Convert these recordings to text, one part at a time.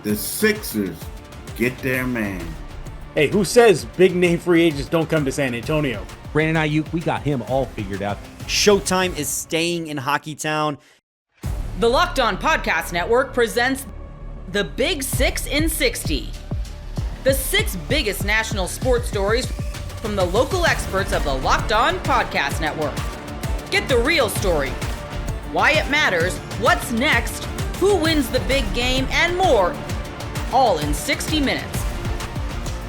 The Sixers get their man. Hey, who says big name free agents don't come to San Antonio? Brandon Ayuk, we got him all figured out. Showtime is staying in Hockey Town. The Locked On Podcast Network presents The Big 6 in 60. The 6 biggest national sports stories from the local experts of the Locked On Podcast Network. Get the real story, why it matters, what's next, who wins the big game, and more, all in 60 minutes.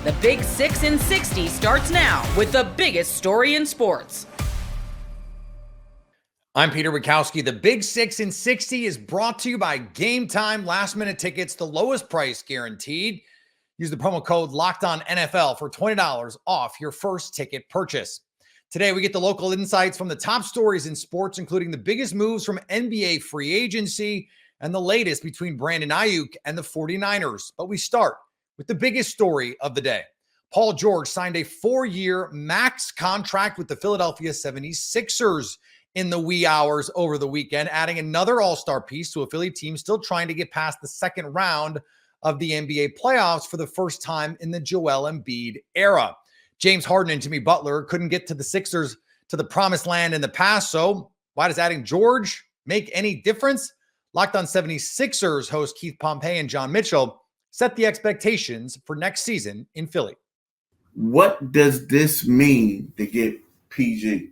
The Big 6 in 60 starts now with the biggest story in sports. I'm Peter Wachowski. The Big 6 in 60 is brought to you by Game Time last-minute tickets, the lowest price guaranteed. Use the promo code LOCKEDONNFL for $20 off your first ticket purchase. Today, we get the local insights from the top stories in sports, including the biggest moves from NBA free agency and the latest between Brandon Ayuk and the 49ers. But we start with the biggest story of the day. Paul George signed a 4-year max contract with the Philadelphia 76ers in the wee hours over the weekend, adding another all-star piece to a Philly team still trying to get past the second round of the NBA playoffs for the first time in the Joel Embiid era. James Harden and Jimmy Butler couldn't get to the Sixers to the promised land in the past, so why does adding George make any difference? Locked On 76ers host Keith Pompey and John Mitchell set the expectations for next season in Philly. What does this mean to get PG?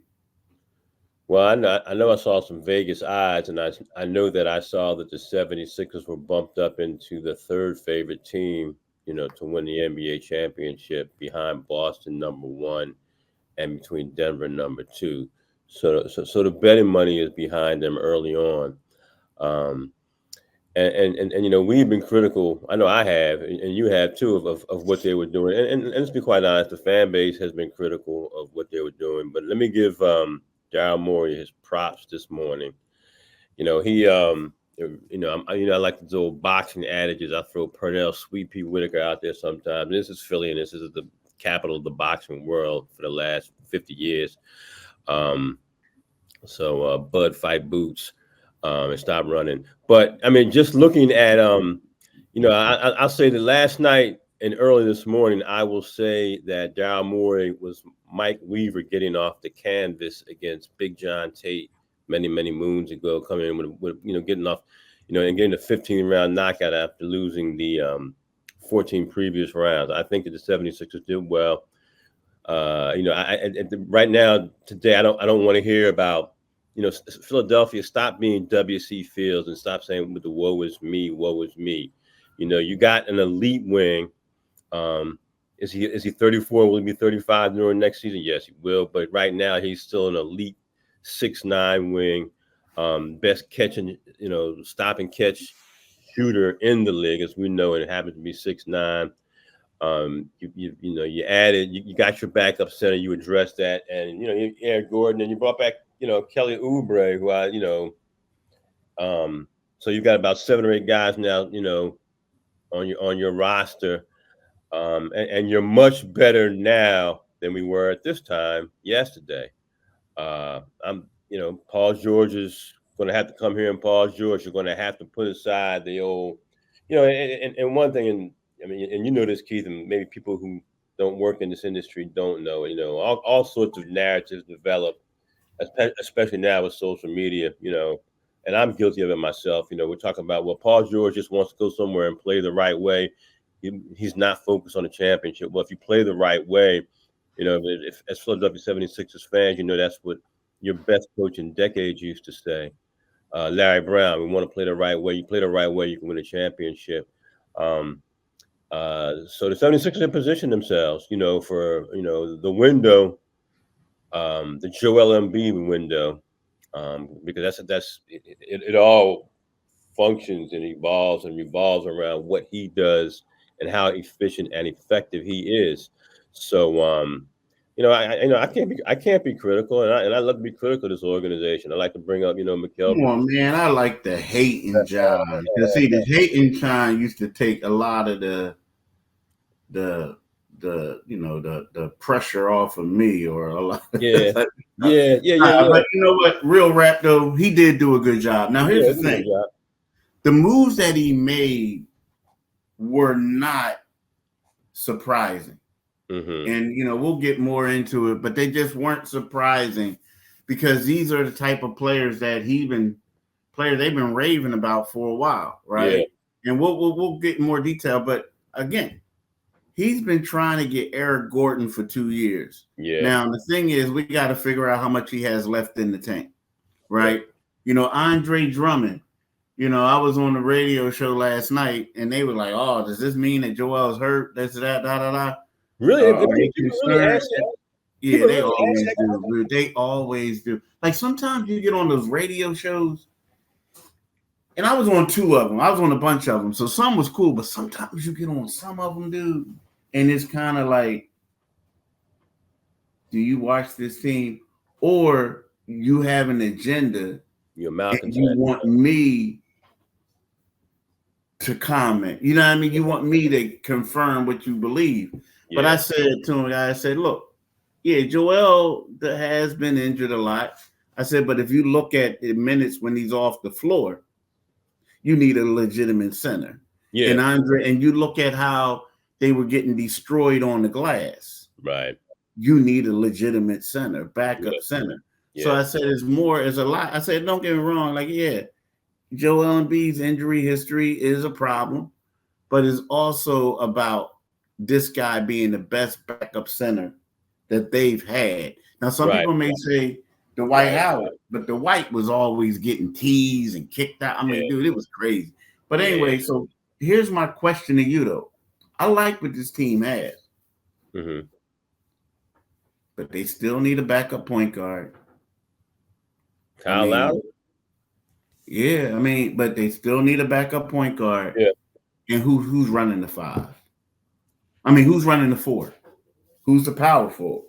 Well, I know I saw some Vegas odds, and I know that I saw that the 76ers were bumped up into the third favorite team, to win the NBA championship behind Boston, number 1, and between Denver, number 2. So the betting money is behind them early on. And we've been critical. I know I have, and you have too, of what they were doing. And let's be quite honest, the fan base has been critical of what they were doing. But let me give Daryl Morey his props this morning. He I like those old boxing adages. I throw Pernell Sweet Pea Whitaker out there sometimes. This is Philly, and this is the capital of the boxing world for the last 50 years. Bud fight boots. And stop running. But I mean, just looking at I'll say that last night and early this morning, I will say that Daryl Morey was Mike Weaver getting off the canvas against Big John Tate many moons ago, coming in with getting off, and getting a 15-round knockout after losing the 14 previous rounds. I think that the 76ers did well. Right now today, I don't want to hear about. Philadelphia, stop being W.C. Fields and stop saying with the woe is me, woe is me. You got an elite wing. Is he 34? Will he be 35 during next season? Yes, he will. But right now, he's still an elite 6'9" wing, best catching, stop and catch shooter in the league, as we know. It happens to be 6'9". You added, you got your backup center, you addressed that, and Aaron Gordon, and you brought back Kelly Oubre, who so you've got about 7 or 8 guys now, on your roster, and you're much better now than we were at this time yesterday. Paul George is going to have to come here, and Paul George, you're going to have to put aside the old, and one thing, and this, Keith, and maybe people who don't work in this industry don't know, all sorts of narratives develop, especially now with social media, and I'm guilty of it myself. We're talking about, well, Paul George just wants to go somewhere and play the right way. He's not focused on the championship. Well, if you play the right way, if as Philadelphia 76ers fans, that's what your best coach in decades used to say. Larry Brown, we want to play the right way. You play the right way, you can win a championship. So the 76ers have positioned themselves, for, the window, the Joel Embiid window, because it all functions and evolves and revolves around what he does and how efficient and effective he is. So, I can't be critical, and I love to be critical of this organization. I like to bring up, McKelvey. Come on, man! I like the hating job. See, the hating time used to take a lot of the pressure off of me, or a lot. Yeah. But you know what? Real rap though, he did do a good job. Now here's the thing: the moves that he made were not surprising. Mm-hmm. And we'll get more into it, but they just weren't surprising because these are the type of players that they've been raving about for a while, right? Yeah. And we'll get more detail, but again, he's been trying to get Eric Gordon for 2 years. Yeah. Now the thing is, we got to figure out how much he has left in the tank, right? Andre Drummond. I was on the radio show last night, and they were like, "Oh, does this mean that Joel's hurt? This, that, da, da, da." Really? People really ask that? Yeah, People they really always ask that? do. They always do. Like sometimes you get on those radio shows, and I was on 2 of them. I was on a bunch of them, so some was cool, but sometimes you get on some of them, dude, and it's kind of like, do you watch this team, or you have an agenda? You're Malcolm. And you want me to comment. You know what I mean? You want me to confirm what you believe. Yeah. But I said to him, I said, look, yeah, Joel has been injured a lot. I said, but if you look at the minutes when he's off the floor, you need a legitimate center. Yeah. And Andre, and you look at how they were getting destroyed on the glass. Right. You need a legitimate center, backup center. Yeah. So I said, it's a lot. I said, don't get me wrong. Like, yeah, Joel Embiid's injury history is a problem, but it's also about this guy being the best backup center that they've had. Now, some people may say Dwight Howard, but Dwight was always getting teased and kicked out. I mean, dude, it was crazy. But anyway, so here's my question to you, though. I like what this team has, but they still need a backup point guard. Kyle Lowry? Yeah, but they still need a backup point guard. Yeah. And who's running the 5? Who's running the 4? Who's the power forward?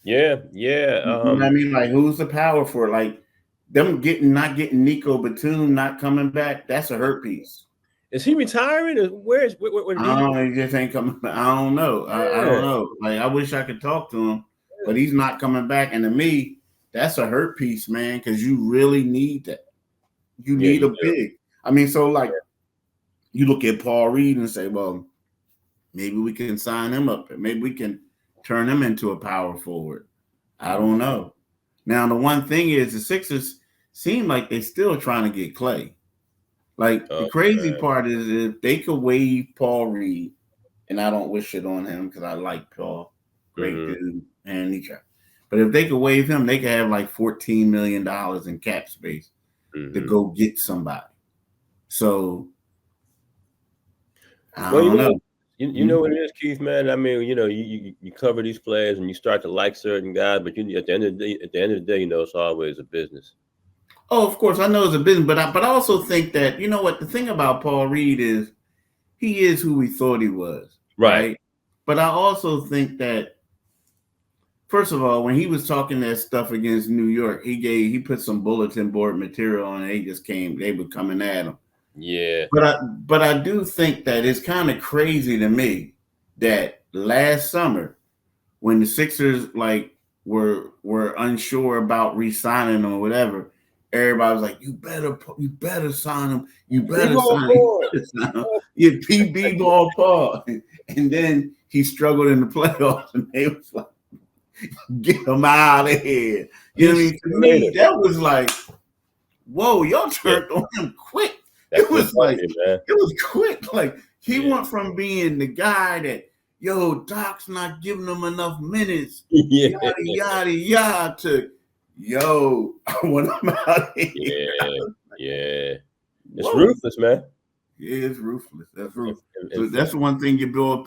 Yeah. You know what I mean? Like, who's the power forward? Like, them not getting Nico Batum not coming back, that's a hurt piece. Is he retiring? Where he just ain't coming back. I don't know. I don't know. Like, I wish I could talk to him, but he's not coming back. And to me, that's a hurt piece, man, because you really need that. You need a big. So like, you look at Paul Reed and say, well, maybe we can sign him up. Maybe we can turn him into a power forward. I don't know. Now, the one thing is the Sixers seem like they're still trying to get Clay. Like, the crazy part is if they could waive Paul Reed, and I don't wish it on him because I like Paul, great dude, and he tried. But if they could waive him, they could have like $14 million in cap space to go get somebody. So, I don't know. You know what it is, Keith, man? You cover these players and you start to like certain guys, but at the end of the day, it's always a business. Oh, of course, I know it's a business, but I also think that, you know what, the thing about Paul Reed is he is who we thought he was. Right? But I also think that, first of all, when he was talking that stuff against New York, he put some bulletin board material on, and they were coming at him. Yeah. But I do think that it's kind of crazy to me that last summer, when the Sixers were unsure about re-signing him or whatever, everybody was like, you better sign him. You better sign him. Yeah, PB ball Paul. And then he struggled in the playoffs, and they was like, get him out of here. You know what I mean? To me, that was like, whoa, y'all turned on him quick. It was quick. Like, he went from being the guy that, Doc's not giving him enough minutes, yada, yada, yada, to, I want him out of here. Yeah. It's ruthless, man. Yeah, it's ruthless. That's ruthless. So that's one thing your boy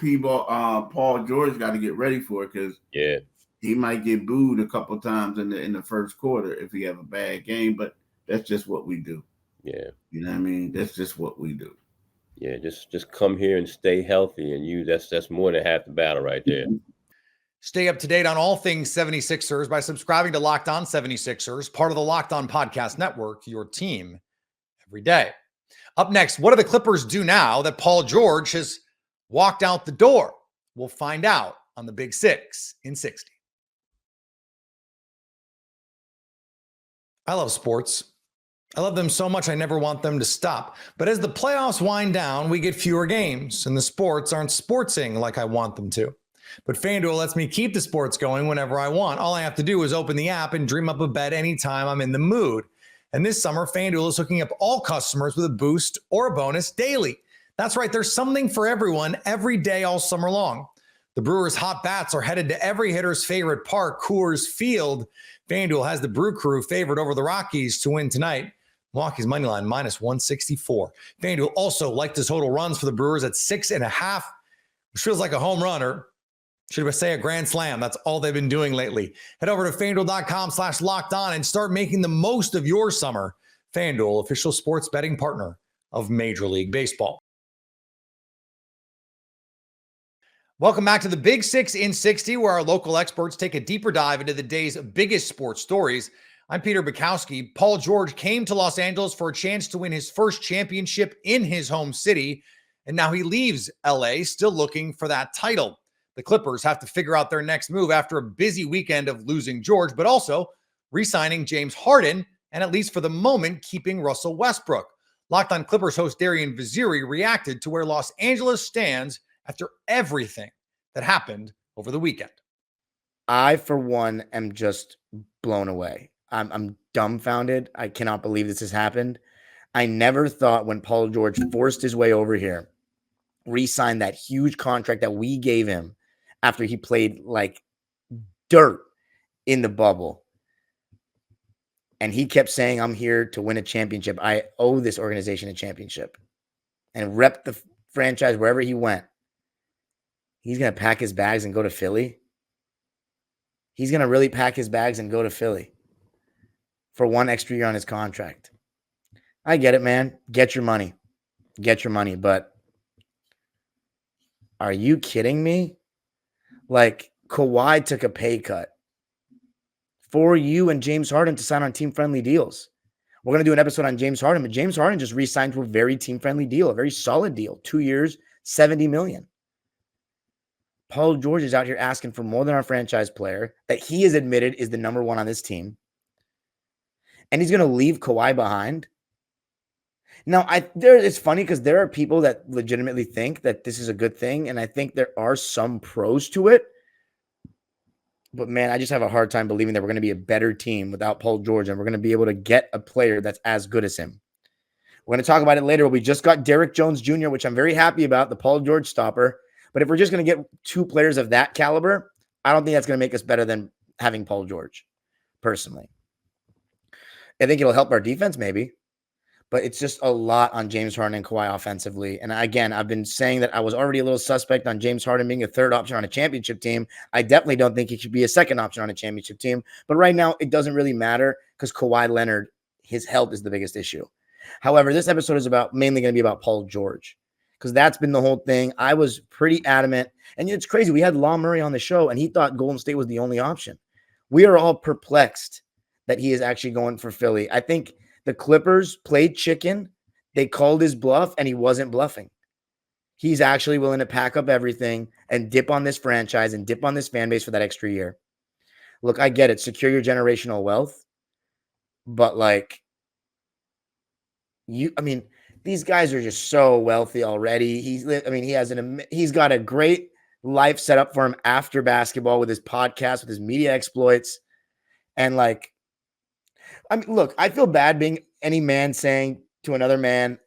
Paul George got to get ready for, because he might get booed a couple times in the first quarter if he have a bad game, but that's just what we do. Yeah. You know what I mean? That's just what we do. Yeah, just come here and stay healthy, and that's more than half the battle right there. Stay up to date on all things 76ers by subscribing to Locked On 76ers, part of the Locked On Podcast Network, your team every day. Up next, what do the Clippers do now that Paul George has walked out the door? We'll find out on the Big 6 in 60. I love sports. I love them so much, I never want them to stop. But as the playoffs wind down, we get fewer games, and the sports aren't sportsing like I want them to. But FanDuel lets me keep the sports going whenever I want. All I have to do is open the app and dream up a bet anytime I'm in the mood. And this summer, FanDuel is hooking up all customers with a boost or a bonus daily. That's right, there's something for everyone every day all summer long. The Brewers' hot bats are headed to every hitter's favorite park, Coors Field. FanDuel has the Brew Crew favored over the Rockies to win tonight. Milwaukee's money line minus 164. FanDuel also liked the total runs for the Brewers at 6.5, which feels like a home run, or should I say a grand slam. That's all they've been doing lately. Head over to FanDuel.com/lockedon and start making the most of your summer. FanDuel, official sports betting partner of Major League Baseball. Welcome back to the Big 6 in 60, where our local experts take a deeper dive into the day's biggest sports stories. I'm Peter Bukowski. Paul George came to Los Angeles for a chance to win his first championship in his home city, and now he leaves LA still looking for that title. The Clippers have to figure out their next move after a busy weekend of losing George, but also re-signing James Harden, and at least for the moment, keeping Russell Westbrook. Locked On Clippers host Darian Vaziri reacted to where Los Angeles stands after everything that happened over the weekend. I, for one, am just blown away. I'm dumbfounded. I cannot believe this has happened. I never thought when Paul George forced his way over here, re-signed that huge contract that we gave him after he played like dirt in the bubble. And he kept saying, I'm here to win a championship. I owe this organization a championship. And rep the franchise wherever he went. He's going to pack his bags and go to Philly. He's going to really pack his bags and go to Philly for one extra year on his contract. I get it, man. Get your money. Get your money. But are you kidding me? Like, Kawhi took a pay cut for you and James Harden to sign on team-friendly deals. We're going to do an episode on James Harden, but James Harden just re-signed to a very team-friendly deal, a very solid deal. 2 years, $70 million. Paul George is out here asking for more than our franchise player that he has admitted is the number one on this team. And he's going to leave Kawhi behind. Now, it's funny because there are people that legitimately think that this is a good thing, and I think there are some pros to it. But, man, I just have a hard time believing that we're going to be a better team without Paul George, and we're going to be able to get a player that's as good as him. We're going to talk about it later. We just got Derrick Jones Jr., which I'm very happy about, the Paul George stopper. But if we're just going to get two players of that caliber, I don't think that's going to make us better than having Paul George, personally. I think it'll help our defense, maybe. But it's just a lot on James Harden and Kawhi offensively. And again, I've been saying that I was already a little suspect on James Harden being a third option on a championship team. I definitely don't think he should be a second option on a championship team. But right now, it doesn't really matter because Kawhi Leonard, his health is the biggest issue. However, this episode is mainly going to be about Paul George because that's been the whole thing. I was pretty adamant. And it's crazy. We had Law Murray on the show, and he thought Golden State was the only option. We are all perplexed that he is actually going for Philly. I think the Clippers played chicken. They called his bluff, and he wasn't bluffing. He's actually willing to pack up everything and dip on this franchise and dip on this fan base for that extra year. Look, I get it. Secure your generational wealth. But, these guys are just so wealthy already. He's got a great life set up for him after basketball with his podcast, with his media exploits. And, look, I feel bad being any man saying to another man,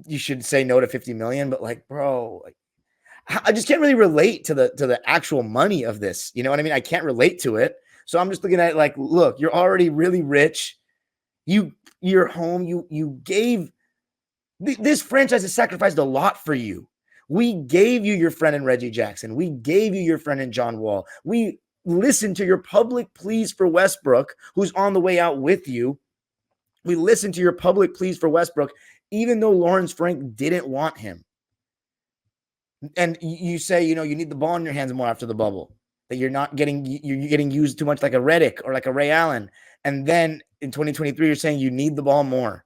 you should say no to 50 million, but bro, I just can't really relate to the actual money of this. You know what I mean? I can't relate to it. So I'm just looking at it look, you're already really rich. You're home. You gave this franchise has sacrificed a lot for you. We gave you your friend in Reggie Jackson. We gave you your friend in John Wall. We listened to your public pleas for Westbrook, who's on the way out with you. We listened to your public pleas for Westbrook, even though Lawrence Frank didn't want him. And you say, you need the ball in your hands more after the bubble, that you're getting used too much like a Redick or like a Ray Allen. And then in 2023, you're saying you need the ball more.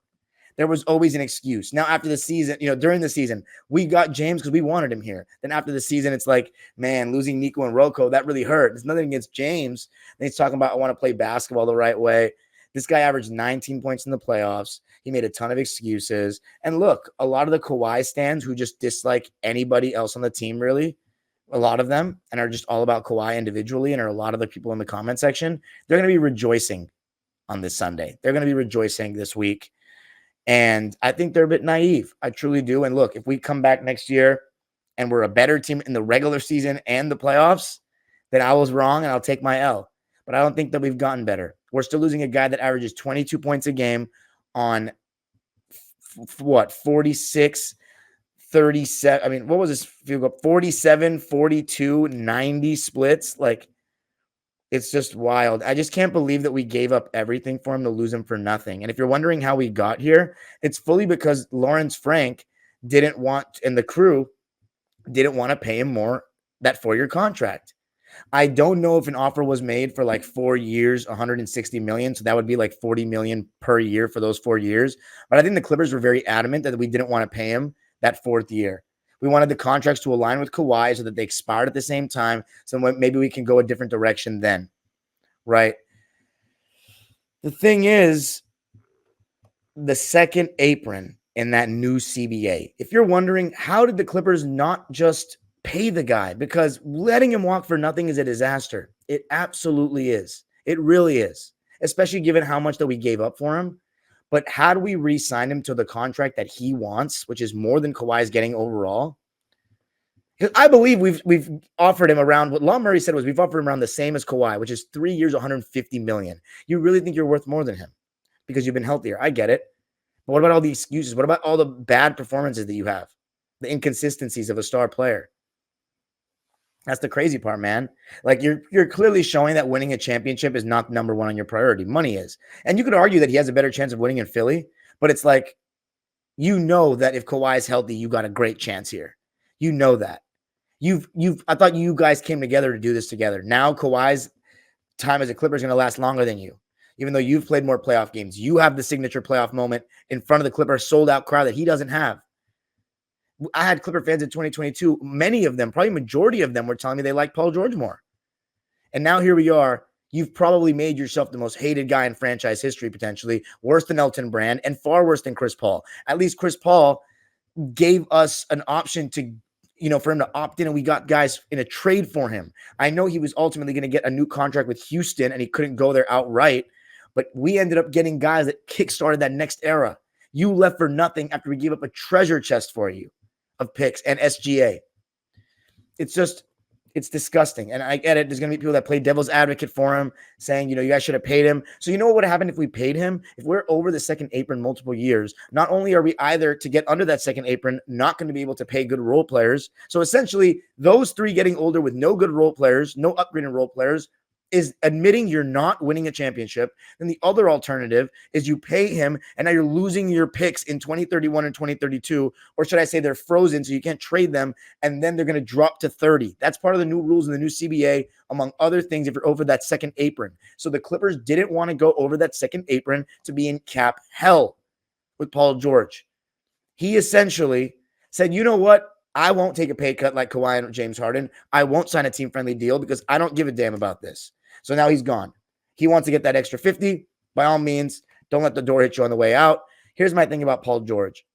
There was always an excuse. Now, after the season, during the season, we got James because we wanted him here. Then after the season, it's man, losing Nico and Rocco, that really hurt. There's nothing against James. And he's talking about, I want to play basketball the right way. This guy averaged 19 points in the playoffs. He made a ton of excuses. And look, a lot of the Kawhi stans who just dislike anybody else on the team, really, a lot of them, and are just all about Kawhi individually, and are a lot of the people in the comment section, they're going to be rejoicing on this Sunday. They're going to be rejoicing this week. And I think they're a bit naive. I truly do. And look, if we come back next year and we're a better team in the regular season and the playoffs, then I was wrong and I'll take my L. But I don't think that we've gotten better. We're still losing a guy that averages 22 points a game on 46, 37. I mean, what was this field goal? 47, 42, 90 splits. Like, it's just wild. I just can't believe that we gave up everything for him to lose him for nothing. And if you're wondering how we got here, it's fully because Lawrence Frank didn't want, and the crew didn't want to pay him more, that 4-year contract. I don't know if an offer was made for like 4 years, 160 million. So that would be like 40 million per year for those 4 years. But I think the Clippers were very adamant that we didn't want to pay him that 4th year. We wanted the contracts to align with Kawhi so that they expired at the same time. So maybe we can go a different direction then, right? The thing is, the second apron in that new CBA. If you're wondering, how did the Clippers not just pay the guy? Because letting him walk for nothing is a disaster. It absolutely is. It really is, especially given how much that we gave up for him. But how do we re-sign him to the contract that he wants, which is more than Kawhi's getting overall? I believe we've offered him around, what Lon Murray said was we've offered him around the same as Kawhi, which is 3 years, 150 million. You really think you're worth more than him because you've been healthier. I get it. But what about all the excuses? What about all the bad performances that you have? The inconsistencies of a star player? That's the crazy part, man. Like, you're clearly showing that winning a championship is not number one on your priority. Money is. And you could argue that he has a better chance of winning in Philly, but it's like, you know that if Kawhi is healthy, you got a great chance here. You know that. I thought you guys came together to do this together. Now Kawhi's time as a Clipper is going to last longer than you, even though you've played more playoff games. You have the signature playoff moment in front of the Clipper sold-out crowd that he doesn't have. I had Clipper fans in 2022. Many of them, probably majority of them, were telling me they like Paul George more. And now here we are. You've probably made yourself the most hated guy in franchise history, potentially, worse than Elton Brand and far worse than Chris Paul. At least Chris Paul gave us an option to, for him to opt in, and we got guys in a trade for him. I know he was ultimately going to get a new contract with Houston, and he couldn't go there outright, but we ended up getting guys that kickstarted that next era. You left for nothing after we gave up a treasure chest for you of picks and SGA. It's disgusting. And I get it. There's going to be people that play devil's advocate for him, saying, you guys should have paid him. So you know what would have happened if we paid him? If we're over the second apron multiple years, not only are we either to get under that second apron, not going to be able to pay good role players. So essentially, those three getting older with no good role players, no upgrade in role players, is admitting you're not winning a championship. Then the other alternative is you pay him, and now you're losing your picks in 2031 and 2032, or should I say they're frozen so you can't trade them, and then they're going to drop to 30. That's part of the new rules in the new CBA, among other things, if you're over that second apron. So the Clippers didn't want to go over that second apron to be in cap hell with Paul George. He essentially said, you know what? I won't take a pay cut like Kawhi and James Harden. I won't sign a team-friendly deal because I don't give a damn about this. So now he's gone. He wants to get that extra 50. By all means, don't let the door hit you on the way out. Here's my thing about Paul George.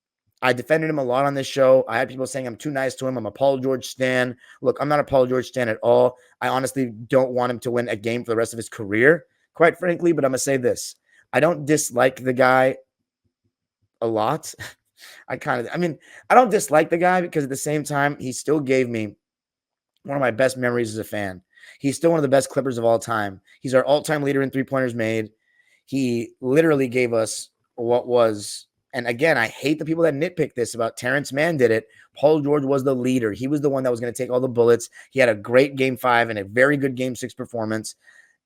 I defended him a lot on this show. I had people saying I'm too nice to him. I'm a Paul George stan. Look, I'm not a Paul George stan at all. I honestly don't want him to win a game for the rest of his career, quite frankly, but I'm going to say this. I don't dislike the guy a lot. I don't dislike the guy because at the same time, he still gave me one of my best memories as a fan. He's still one of the best Clippers of all time. He's our all-time leader in three-pointers made. He literally gave us what was, and again, I hate the people that nitpick this about Terrence Mann did it. Paul George was the leader. He was the one that was going to take all the bullets. He had a great Game 5 and a very good Game 6 performance,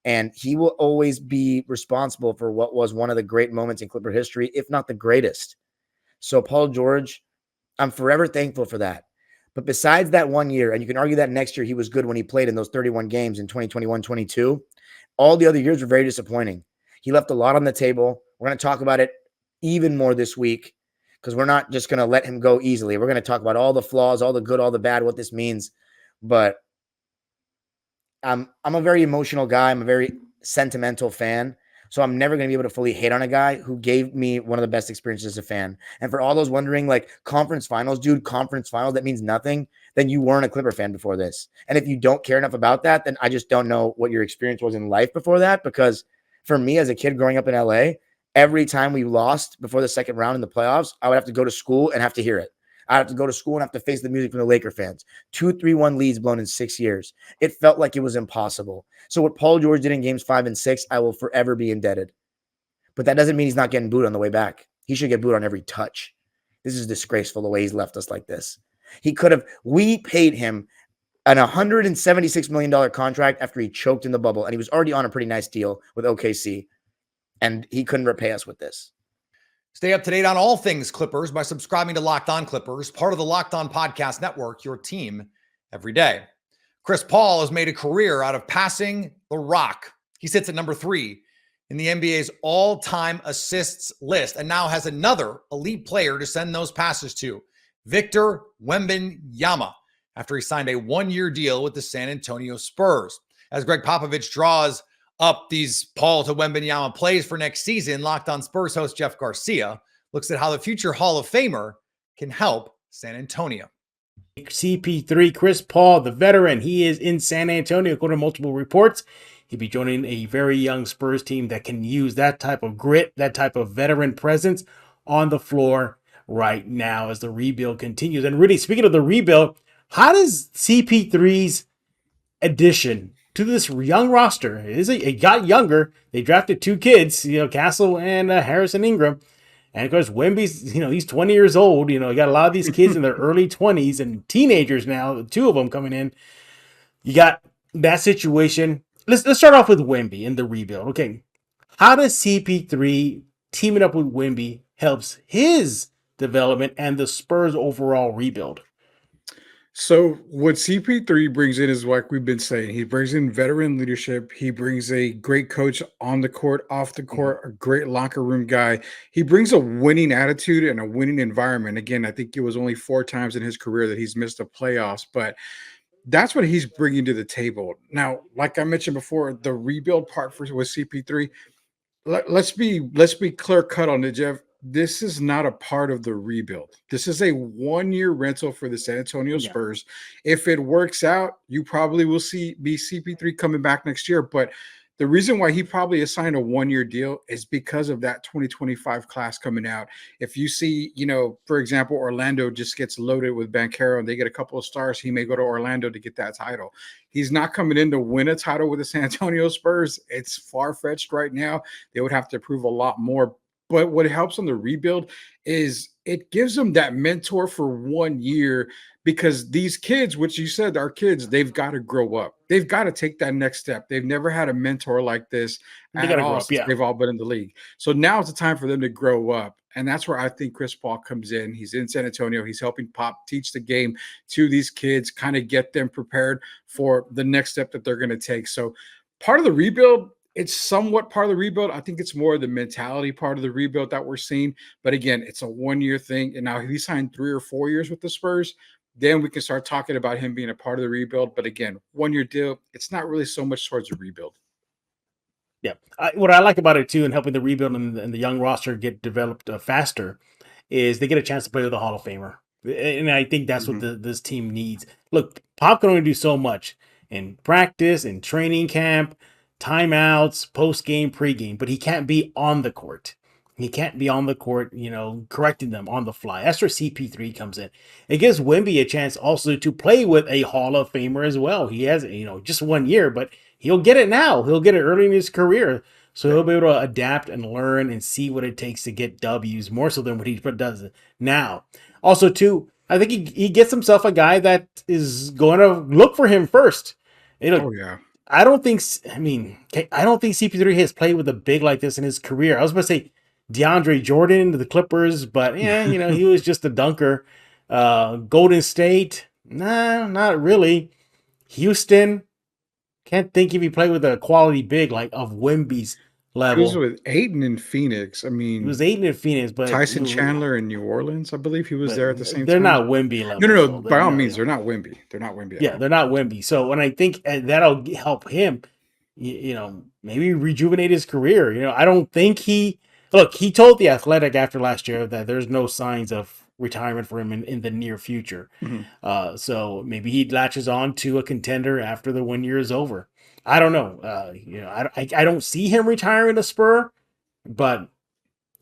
and he will always be responsible for what was one of the great moments in Clipper history, if not the greatest. So Paul George, I'm forever thankful for that. But besides that 1 year, and you can argue that next year he was good when he played in those 31 games in 2021-22, all the other years were very disappointing. He left a lot on the table. We're going to talk about it even more this week because we're not just going to let him go easily. We're going to talk about all the flaws, all the good, all the bad, what this means. But I'm a very emotional guy. I'm a very sentimental fan. So I'm never going to be able to fully hate on a guy who gave me one of the best experiences as a fan. And for all those wondering, like, conference finals, dude, conference finals, that means nothing. Then you weren't a Clipper fan before this. And if you don't care enough about that, then I just don't know what your experience was in life before that. Because for me as a kid growing up in LA, every time we lost before the second round in the playoffs, I would have to go to school and have to hear it. I'd have to go to school and have to face the music from the Laker fans. 2-3-1 leads blown in 6 years. It felt like it was impossible. So what Paul George did in games 5 and 6, I will forever be indebted. But that doesn't mean he's not getting booed on the way back. He should get booed on every touch. This is disgraceful the way he's left us like this. We paid him an $176 million contract after he choked in the bubble, and he was already on a pretty nice deal with OKC, and he couldn't repay us with this. Stay up to date on all things Clippers by subscribing to Locked On Clippers, part of the Locked On Podcast Network, your team every day. Chris Paul has made a career out of passing the rock. He sits at number 3 in the NBA's all-time assists list and now has another elite player to send those passes to, Victor Wembanyama, after he signed a 1-year deal with the San Antonio Spurs. As Greg Popovich draws up these Paul to Wembanyama plays for next season, Locked On Spurs host Jeff Garcia looks at how the future Hall of Famer can help San Antonio. CP3, Chris Paul, the veteran, he is in San Antonio, according to multiple reports. He'll be joining a very young Spurs team that can use that type of grit, that type of veteran presence on the floor right now as the rebuild continues. And really, speaking of the rebuild, how does CP3's addition to this young roster, it got younger. They drafted 2 kids, Castle and Harrison Ingram. And of course, Wemby's, he's 20 years old. You got a lot of these kids in their early 20s and teenagers now, 2 of them coming in. You got that situation. Let's start off with Wemby and the rebuild. Okay. How does CP3 teaming up with Wemby helps his development and the Spurs overall rebuild? So what CP3 brings in is like we've been saying. He brings in veteran leadership. He brings a great coach on the court, off the court, a great locker room guy. He brings a winning attitude and a winning environment. Again, I think it was only 4 times in his career that he's missed the playoffs, but that's what he's bringing to the table. Now, like I mentioned before, the rebuild part with CP3, let's be clear cut on it, Jeff. This is not a part of the rebuild. This is a 1-year rental for the San Antonio Spurs. If it works out, you probably will see CP3 coming back next year. But the reason why he probably assigned a 1-year deal is because of that 2025 class coming out. If you see, for example, Orlando just gets loaded with Banchero and they get a couple of stars, he may go to Orlando to get that title. He's not coming in to win a title with the San Antonio Spurs. It's far-fetched right now. They would have to prove a lot more. But what helps on the rebuild is it gives them that mentor for 1 year, because these kids, which you said are kids, they've got to grow up. They've got to take that next step. They've never had a mentor like this at all since they've all been in the league. So now it's the time for them to grow up. And that's where I think Chris Paul comes in. He's in San Antonio. He's helping Pop teach the game to these kids, kind of get them prepared for the next step that they're going to take. So part of the rebuild, it's somewhat part of the rebuild. I think it's more the mentality part of the rebuild that we're seeing. But again, it's a 1-year thing. And now if he signed 3 or 4 years with the Spurs, then we can start talking about him being a part of the rebuild. But again, 1-year deal, it's not really so much towards a rebuild. Yeah. What I like about it too, and helping the rebuild and the young roster get developed faster, is they get a chance to play with a Hall of Famer. And I think that's what this team needs. Look, Pop can only do so much in practice, in training camp, timeouts, post-game, pre-game, but he can't be on the court. He can't be on the court, correcting them on the fly. That's where CP3 comes in. It gives Wemby a chance also to play with a Hall of Famer as well. He has, just 1 year, but he'll get it now. He'll get it early in his career. So he'll be able to adapt and learn and see what it takes to get W's, more so than what he does now. Also, too, I think he gets himself a guy that is going to look for him first. I don't think CP3 has played with a big like this in his career. I was about to say DeAndre Jordan to the Clippers, but he was just a dunker. Golden State, nah, not really. Houston, can't think if he played with a quality big like of Wemby's level. He was with Ayton in Phoenix. I mean, he was Ayton in Phoenix, but Tyson Chandler in New Orleans, I believe he was there at the same time. They're not Wemby level. No. By all means, they're not Wemby. They're not Wemby. Yeah, they're not Wemby. So when I think that'll help him maybe rejuvenate his career. I don't think he told The Athletic after last year that there's no signs of retirement for him in the near future. Mhm. So maybe he latches on to a contender after the 1 year is over. I don't know. I don't see him retiring a Spur, but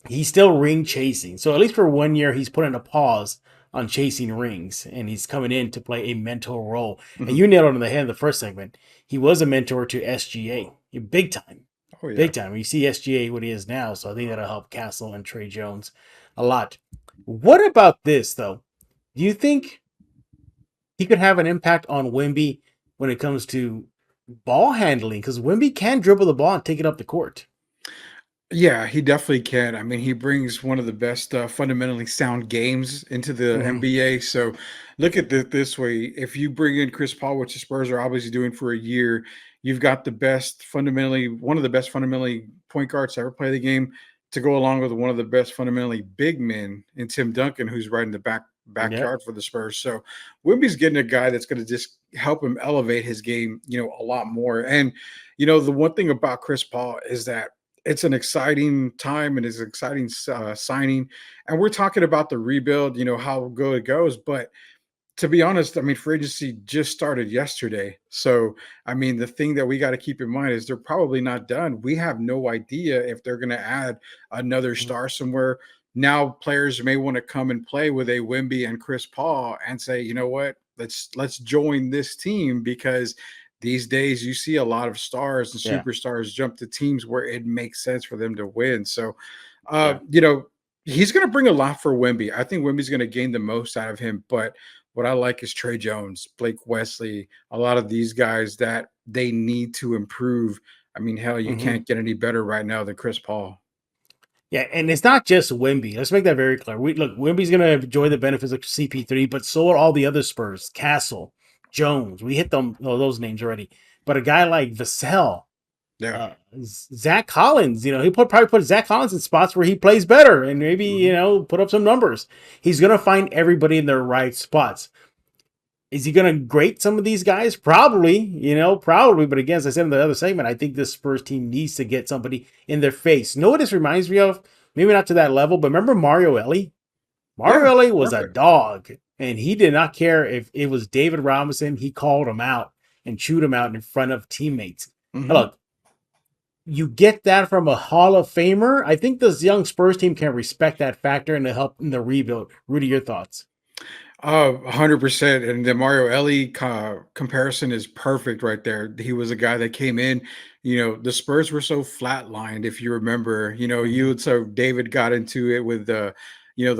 he's still ring chasing. So at least for 1 year, he's putting a pause on chasing rings, and he's coming in to play a mentor role. And Mhm. you nailed it on the head in the first segment. He was a mentor to SGA, big time, Oh yeah. big time. You see SGA what he is now, so I think that'll help Castle and Trey Jones a lot. What about this though? Do you think he could have an impact on Wemby when it comes to ball handling? Because Wemby can dribble the ball and take it up the court. Yeah, he definitely can. I mean, he brings one of the best fundamentally sound games into the Mhm. NBA. So look at it this way. If you bring in Chris Paul, which the Spurs are obviously doing for a year, you've got one of the best fundamentally point guards to ever play the game to go along with one of the best fundamentally big men in Tim Duncan, who's right in the Yep. backyard for the Spurs. So Wimby's getting a guy that's going to just help him elevate his game, a lot more. And, the one thing about Chris Paul is that it's an exciting time and it's an exciting signing. And we're talking about the rebuild, how good it goes. But to be honest, I mean, free agency just started yesterday. So, I mean, the thing that we got to keep in mind is they're probably not done. We have no idea if they're going to add another Mhm. star somewhere. Now, players may want to come and play with a Wimby and Chris Paul and say, you know what, let's join this team because these days you see a lot of stars and Yeah. superstars jump to teams where it makes sense for them to win. So, Yeah. he's going to bring a lot for Wimby. I think Wimby's going to gain the most out of him, but what I like is Trey Jones, Blake Wesley, a lot of these guys that they need to improve. I mean, hell, you Mhm. can't get any better right now than Chris Paul. Yeah, and it's not just Wemby. Let's make that very clear. Wemby's going to enjoy the benefits of CP3, but so are all the other Spurs. Castle, Jones. We hit those names already. But a guy like Vassell, Yeah. Zach Collins, he probably put Zach Collins in spots where he plays better and maybe, Mhm. put up some numbers. He's going to find everybody in their right spots. Is he going to grate some of these guys? Probably. But again, as I said in the other segment, I think this Spurs team needs to get somebody in their face. Know what this reminds me of? Maybe not to that level, but remember Mario Ellie? Mario Yeah. Ellie was a Perfect. dog, and he did not care if it was David Robinson. He called him out and chewed him out in front of teammates. Mhm. Look, you get that from a Hall of Famer. I think this young Spurs team can respect that factor and to help in the rebuild. Rudy, your thoughts? 100%. And the Mario Ellie comparison is perfect right there. He was a guy that came in, the Spurs were so flatlined. If you remember, Mhm. so David got into it with the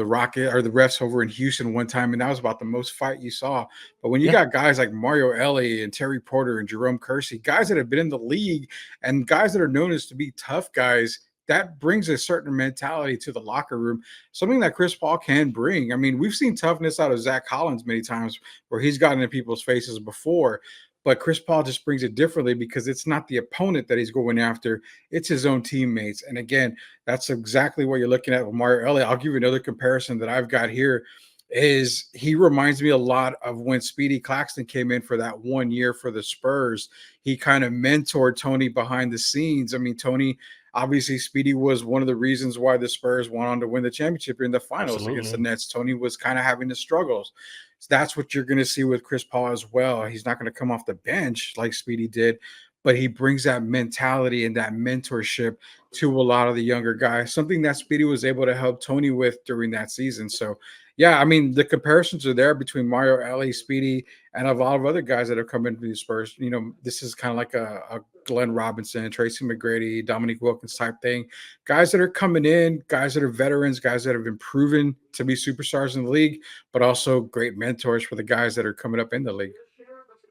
Rocket or the refs over in Houston one time, and that was about the most fight you saw. But when you Yeah, got guys like Mario Ellie and Terry Porter and Jerome Kersey, guys that have been in the league and guys that are known as to be tough guys, that brings a certain mentality to the locker room, something that Chris Paul can bring. I mean, we've seen toughness out of Zach Collins many times where he's gotten in people's faces before, but Chris Paul just brings it differently because it's not the opponent that he's going after, it's his own teammates. And again, that's exactly what you're looking at with Mario Elliott. I'll give you another comparison that I've got here is he reminds me a lot of when Speedy Claxton came in for that 1 year for the Spurs. He kind of mentored Tony behind the scenes. I mean, Tony, obviously, Speedy was one of the reasons why the Spurs went on to win the championship in the finals against the absolutely. Nets. Tony was kind of having the struggles. So that's what you're going to see with Chris Paul as well. He's not going to come off the bench like Speedy did, but he brings that mentality and that mentorship to a lot of the younger guys, something that Speedy was able to help Tony with during that season. So, yeah, I mean, the comparisons are there between Mario Ellie, Speedy, and a lot of other guys that have come into the Spurs. This is kind of like a Glenn Robinson, Tracy McGrady, Dominique Wilkins type thing. Guys that are coming in, guys that are veterans, guys that have been proven to be superstars in the league, but also great mentors for the guys that are coming up in the league.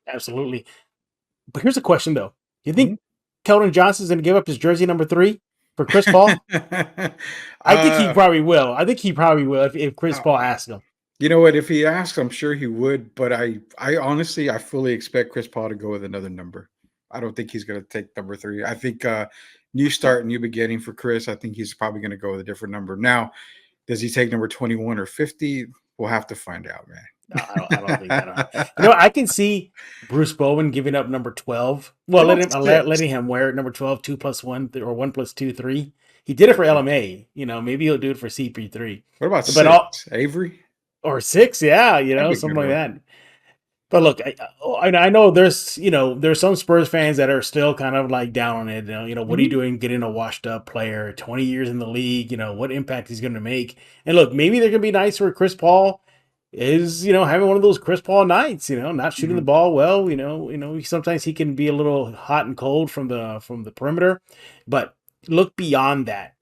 Absolutely. But here's a question though. You Mhm. think Keldon Johnson's going to give up his jersey number 3 for Chris Paul? I think he uh, probably will. I think he probably will if Chris uh, Paul asks him. you know what? If he asks, I'm sure he would. But I honestly, I fully expect Chris Paul to go with another number. I don't think he's going to take number 3. I think new start, new beginning for Chris. I think he's probably going to go with a different number. Now, does he take number 21 or 50? We'll have to find out, man. No, I don't think that. I can see Bruce Bowen giving up number 12. Well, letting him wear it number 12, 2+1 or 1+2, 3. He did it for LMA. Maybe he'll do it for CP3. What about but 6? Avery? Or 6, yeah, something like that. But look, I know there's some Spurs fans that are still kind of like down on it. What are you doing getting a washed up player, 20 years in the league? What impact he's going to make? And look, maybe they're going to be nice where Chris Paul is, having one of those Chris Paul nights, not shooting the ball well. Sometimes he can be a little hot and cold from the perimeter. But look beyond that.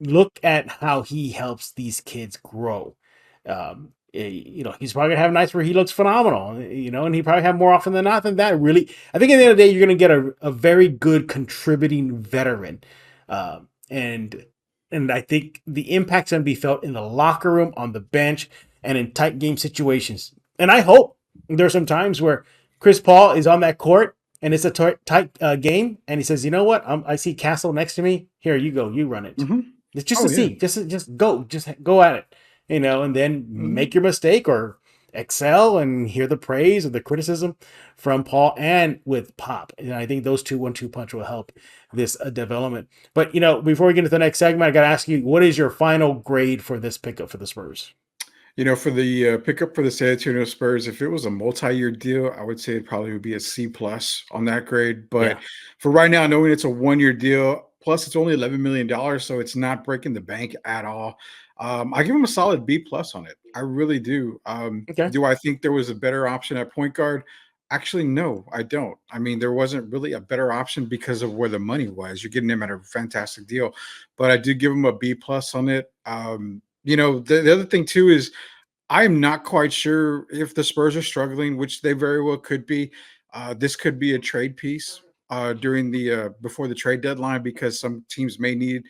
Look at how he helps these kids grow. He's probably gonna have nights where he looks phenomenal, and he probably have more often than not than that. Really, I think at the end of the day, you're gonna get a very good contributing veteran, and I think the impact's gonna be felt in the locker room, on the bench, and in tight game situations. And I hope there's some times where Chris Paul is on that court and it's a tight game, and he says, "You know what? I see Castle next to me. Here, you go, you run it." It's just see, just go at it. And then make your mistake or excel and hear the praise or the criticism from Paul and with Pop. And I think those 2-1-2 punch will help this development. But, before we get into the next segment, I got to ask you, what is your final grade for this pickup for the Spurs? For the pickup for the San Antonio Spurs, if it was a multi-year deal, I would say it probably would be a C+ on that grade. But for right now, knowing it's a 1-year deal, plus it's only $11 million, so it's not breaking the bank at all. I give him a solid B+ on it. I really do. Do I think there was a better option at point guard? Actually, no, I don't. I mean, there wasn't really a better option because of where the money was. You're getting him at a fantastic deal, but I do give him a B+ on it. The other thing too is I'm not quite sure if the Spurs are struggling, which they very well could be. This could be a trade piece during the before the trade deadline, because some teams may need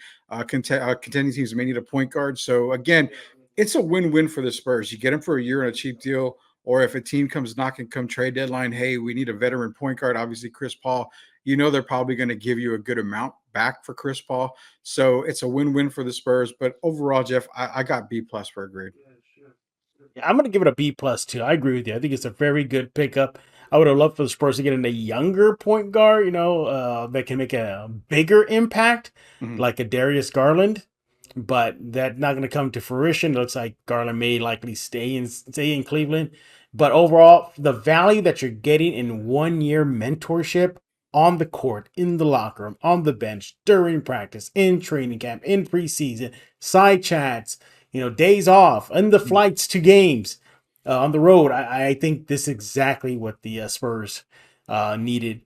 contending teams may need a point guard. So again, it's a win-win for the Spurs. You get him for a year on a cheap deal, or if a team comes knocking come trade deadline, hey, we need a veteran point guard. Obviously, Chris Paul, they're probably going to give you a good amount back for Chris Paul. So it's a win-win for the Spurs. But overall, Jeff, I got B+ for a grade. Yeah, I'm going to give it a B+ too. I agree with you. I think it's a very good pickup. I would have loved for the Spurs to get in a younger point guard, that can make a bigger impact, like a Darius Garland. But that's not going to come to fruition. It looks like Garland may likely stay in Cleveland. But overall, the value that you're getting in 1-year mentorship on the court, in the locker room, on the bench, during practice, in training camp, in preseason, side chats, days off, and the flights to games. On the road, I think this is exactly what the Spurs needed.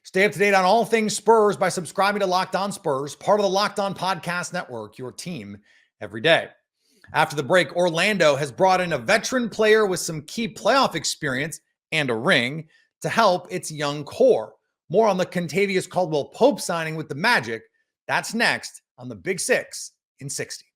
Stay up to date on all things Spurs by subscribing to Locked On Spurs, part of the Locked On Podcast Network, your team every day. After the break, Orlando has brought in a veteran player with some key playoff experience and a ring to help its young core. More on the Kentavious Caldwell-Pope signing with the Magic. That's next on the Big Six in 60.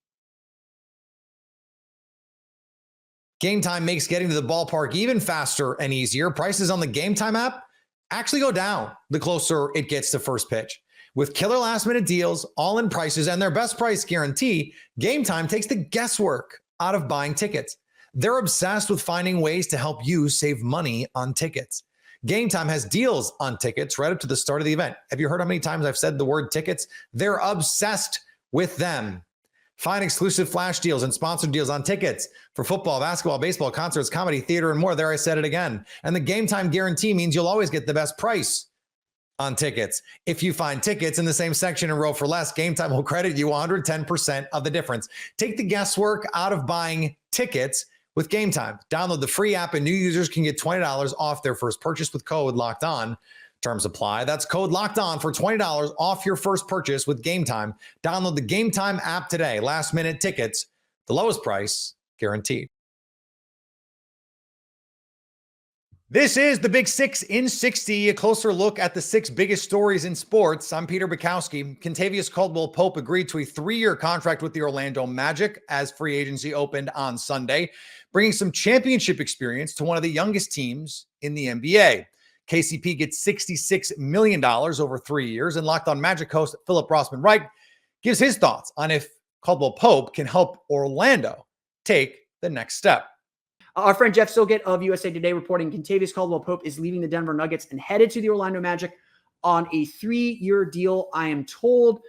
Game Time makes getting to the ballpark even faster and easier. Prices on the Game Time app actually go down the closer it gets to first pitch. With killer last-minute deals, all-in prices, and their best price guarantee, Game Time takes the guesswork out of buying tickets. They're obsessed with finding ways to help you save money on tickets. Game Time has deals on tickets right up to the start of the event. Have you heard how many times I've said the word tickets? They're obsessed with them. Find exclusive flash deals and sponsored deals on tickets for football, basketball, baseball, concerts, comedy, theater, and more. There, I said it again. And the Game Time guarantee means you'll always get the best price on tickets. If you find tickets in the same section and row for less, Game Time will credit you 110% of the difference. Take the guesswork out of buying tickets with Game Time. Download the free app, and new users can get $20 off their first purchase with code Locked On. Terms apply. That's code Locked On for $20 off your first purchase with Game Time. Download the Game Time app today. Last minute tickets, the lowest price guaranteed. This is the Big Six in 60, a closer look at the 6 biggest stories in sports. I'm Peter Bukowski. Kentavious Caldwell-Pope agreed to a 3-year contract with the Orlando Magic as free agency opened on Sunday, bringing some championship experience to one of the youngest teams in the NBA. KCP gets $66 million over 3 years, and Locked On Magic host Philip Rossman-Wright gives his thoughts on if Caldwell-Pope can help Orlando take the next step. Our friend Jeff Silgett of USA Today reporting Kentavious Caldwell-Pope is leaving the Denver Nuggets and headed to the Orlando Magic on a 3-year deal, I am told.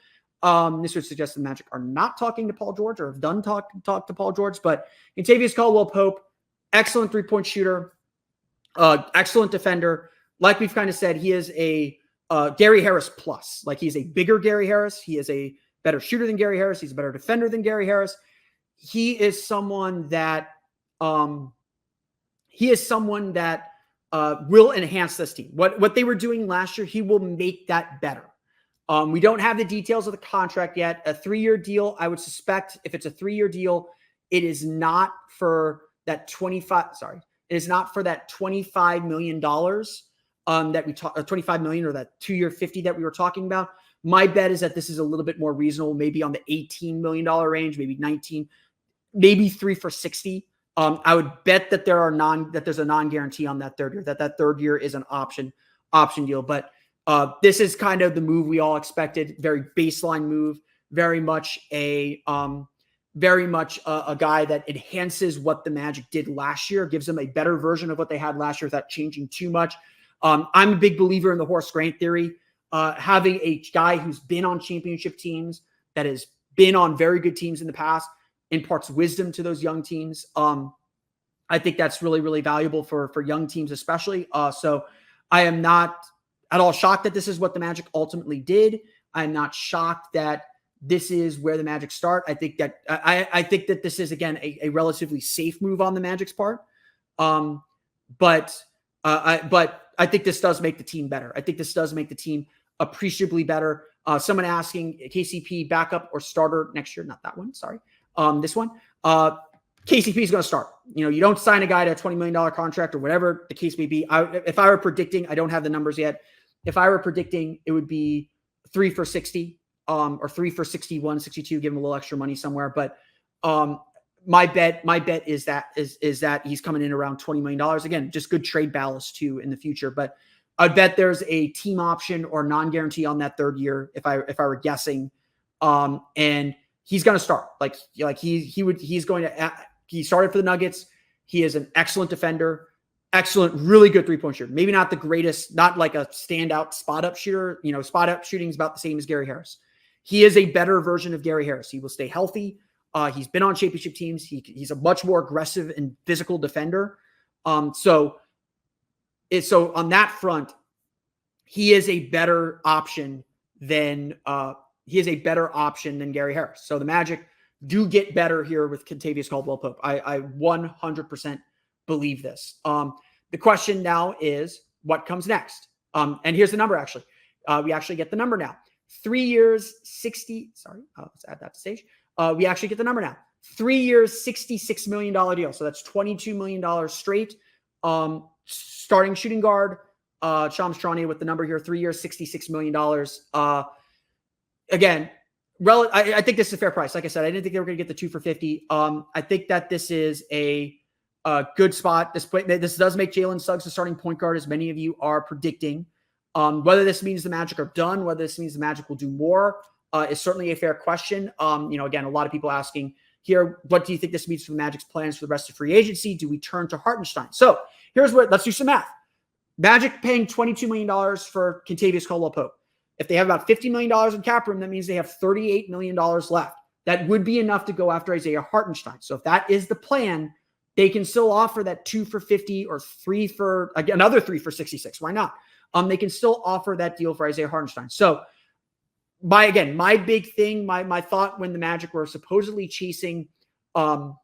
This would suggest the Magic are not talking to Paul George or have done talk to Paul George, but Kentavious Caldwell-Pope, excellent three-point shooter, excellent defender. Like we've kind of said, he is a Gary Harris plus. Like, he's a bigger Gary Harris. He is a better shooter than Gary Harris. He's a better defender than Gary Harris. He is someone that will enhance this team. What they were doing last year, he will make that better. We don't have the details of the contract yet. A 3-year deal, I would suspect if it's a 3-year deal, it is not for that $25 million that we talk, 25 million, or that 2-year 50 that we were talking about. My bet is that this is a little bit more reasonable, maybe on the $18 million range, maybe 19, maybe 3 for 60. I would bet that there's a non-guarantee on that third year, that third year is an option deal. But this is kind of the move we all expected. Very baseline move, very much a guy that enhances what the Magic did last year, gives them a better version of what they had last year without changing too much. I'm a big believer in the Horace Grant theory. Having a guy who's been on championship teams, that has been on very good teams in the past, imparts wisdom to those young teams. I think that's really, really valuable for young teams, especially. So I am not at all shocked that this is what the Magic ultimately did. I'm not shocked that this is where the Magic start. I think that this is, again, a relatively safe move on the Magic's part. But I think this does make the team better. I think this does make the team appreciably better. Someone asking KCP backup or starter next year. Not that one. Sorry. This one. KCP is going to start. You don't sign a guy to a $20 million contract or whatever the case may be. If I were predicting, I don't have the numbers yet. If I were predicting, it would be 3 for 60 or 3 for 61, 62, give him a little extra money somewhere. But my bet is that he's coming in around $20 million. Again, just good trade ballast too in the future. But I'd bet there's a team option or non-guarantee on that third year if I were guessing. And he's going to start. He started for the Nuggets. He is an excellent defender, excellent, really good three-point shooter. Maybe not the greatest, not like a standout spot-up shooter. Spot-up shooting is about the same as Gary Harris. He is a better version of Gary Harris. He will stay healthy. He's been on championship teams. He's a much more aggressive and physical defender. So on that front, he is a better option than Gary Harris. So the Magic do get better here with Kentavious Caldwell-Pope. I 100% believe this. The question now is what comes next? And here's the number, actually. We actually get the number now. 3 years, 60. Sorry, let's add that to stage. We actually get the number now. 3 years, $66 million deal. So that's $22 million straight. Starting shooting guard, Shams Charania with the number here. 3 years, $66 million. Again, I think this is a fair price. Like I said, I didn't think they were going to get the 2 for 50. I think that this is a good spot. This does make Jalen Suggs the starting point guard, as many of you are predicting. Whether this means the Magic are done, whether this means the Magic will do more, is certainly a fair question. Again, a lot of people asking here, what do you think this means for the Magic's plans for the rest of free agency? Do we turn to Hartenstein? So let's do some math. Magic paying $22 million for Kentavious Caldwell-Pope. If they have about $50 million in cap room, that means they have $38 million left. That would be enough to go after Isaiah Hartenstein. So if that is the plan, they can still offer that 2 for 50 or another 3 for 66. Why not? They can still offer that deal for Isaiah Hartenstein. So my big thing, my thought when the Magic were supposedly chasing Paul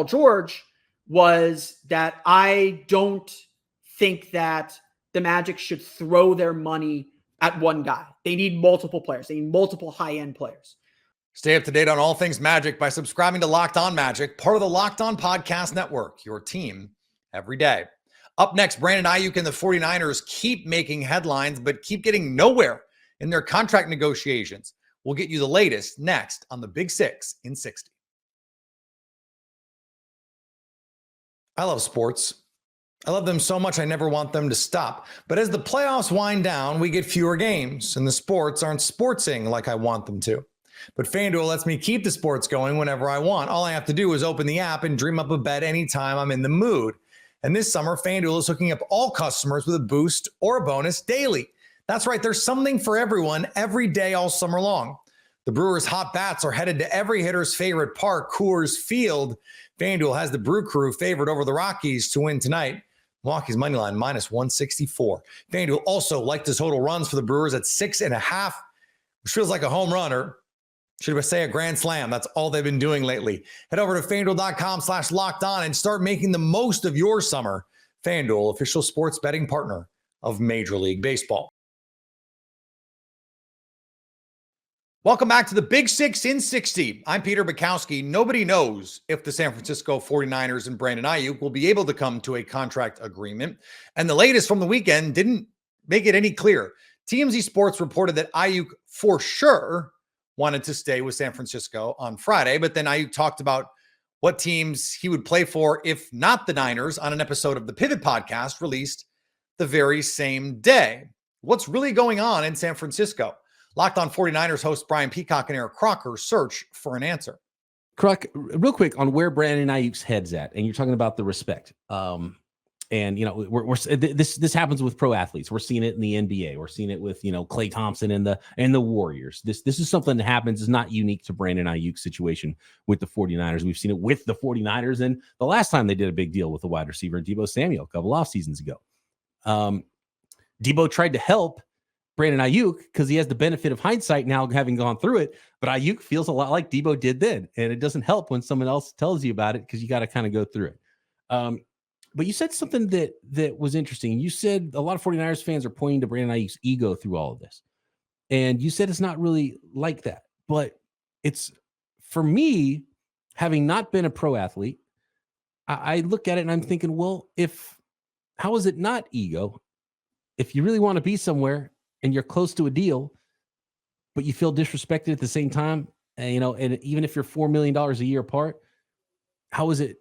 George was that I don't think that the Magic should throw their money at one guy. They need multiple players. They need multiple high-end players. Stay up to date on all things Magic by subscribing to Locked On Magic, part of the Locked On Podcast Network, your team every day. Up next, Brandon Ayuk and the 49ers keep making headlines, but keep getting nowhere in their contract negotiations. We'll get you the latest next on the Big 6 in 60. I love sports. I love them so much I never want them to stop. But as the playoffs wind down, we get fewer games, and the sports aren't sportsing like I want them to. But FanDuel lets me keep the sports going whenever I want. All I have to do is open the app and dream up a bet anytime I'm in the mood. And this summer, FanDuel is hooking up all customers with a boost or a bonus daily. That's right, there's something for everyone every day all summer long. The Brewers' hot bats are headed to every hitter's favorite park, Coors Field. FanDuel has the Brew Crew favored over the Rockies to win tonight. Milwaukee's money line minus 164. FanDuel also liked the total runs for the Brewers at 6.5, which feels like a home run, or should I say a grand slam? That's all they've been doing lately. Head over to FanDuel.com/lockedon and start making the most of your summer. FanDuel, official sports betting partner of Major League Baseball. Welcome back to the Big Six in 60. I'm Peter Bukowski. Nobody knows if the San Francisco 49ers and Brandon Ayuk will be able to come to a contract agreement. And the latest from the weekend didn't make it any clearer. TMZ Sports reported that Ayuk for sure wanted to stay with San Francisco on Friday, but then Ayuk talked about what teams he would play for if not the Niners on an episode of the Pivot podcast released the very same day. What's really going on in San Francisco? Locked On 49ers host Brian Peacock and Eric Crocker search for an answer. Croc, real quick on where Brandon Ayuk's head's at, and you're talking about the respect. And you know, this happens with pro athletes. We're seeing it in the NBA. We're seeing it with Klay Thompson and the Warriors. This is something that happens. It's not unique to Brandon Ayuk's situation with the 49ers. We've seen it with the 49ers, and the last time they did a big deal with the wide receiver Deebo Samuel a couple off seasons ago. Deebo tried to help Brandon Ayuk because he has the benefit of hindsight now, having gone through it. But Ayuk feels a lot like Deebo did then, and it doesn't help when someone else tells you about it because you got to kind of go through it. But you said something that was interesting. You said a lot of 49ers fans are pointing to Brandon Ayuk's ego through all of this. And you said it's not really like that. But it's, for me, having not been a pro athlete, I look at it and I'm thinking, well, how is it not ego? If you really want to be somewhere and you're close to a deal, but you feel disrespected at the same time, and even if you're $4 million a year apart, how is it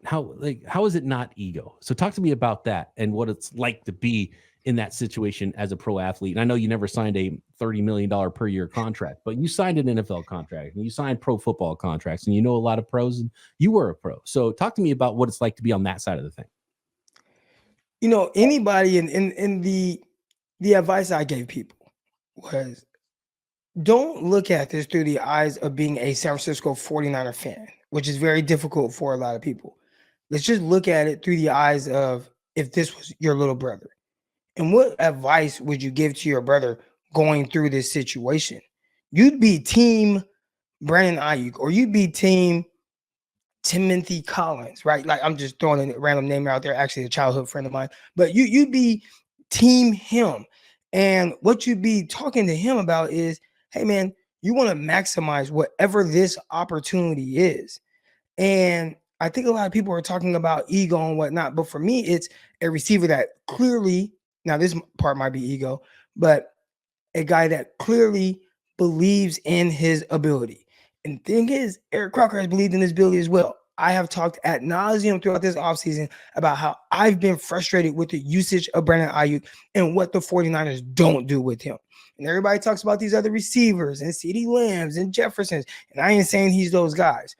not ego? So talk to me about that and what it's like to be in that situation as a pro athlete. And I know you never signed a $30 million per year contract, but you signed an NFL contract and you signed pro football contracts, and you know a lot of pros, and you were a pro. So talk to me about what it's like to be on that side of the thing. Anybody in the advice I gave people was, don't look at this through the eyes of being a San Francisco 49er fan, which is very difficult for a lot of people. Let's just look at it through the eyes of, if this was your little brother. And what advice would you give to your brother going through this situation? You'd be team Brandon Ayuk, or you'd be team Timothy Collins, right? Like, I'm just throwing a random name out there, actually a childhood friend of mine, but you'd be team him. And what you'd be talking to him about is, hey man, you want to maximize whatever this opportunity is. And I think a lot of people are talking about ego and whatnot, but for me, it's a receiver that clearly, now this part might be ego, but a guy that clearly believes in his ability. And the thing is, Eric Crocker has believed in his ability as well. I have talked ad nauseum throughout this offseason about how I've been frustrated with the usage of Brandon Ayuk and what the 49ers don't do with him. And everybody talks about these other receivers and CeeDee Lambs and Jeffersons, and I ain't saying he's those guys.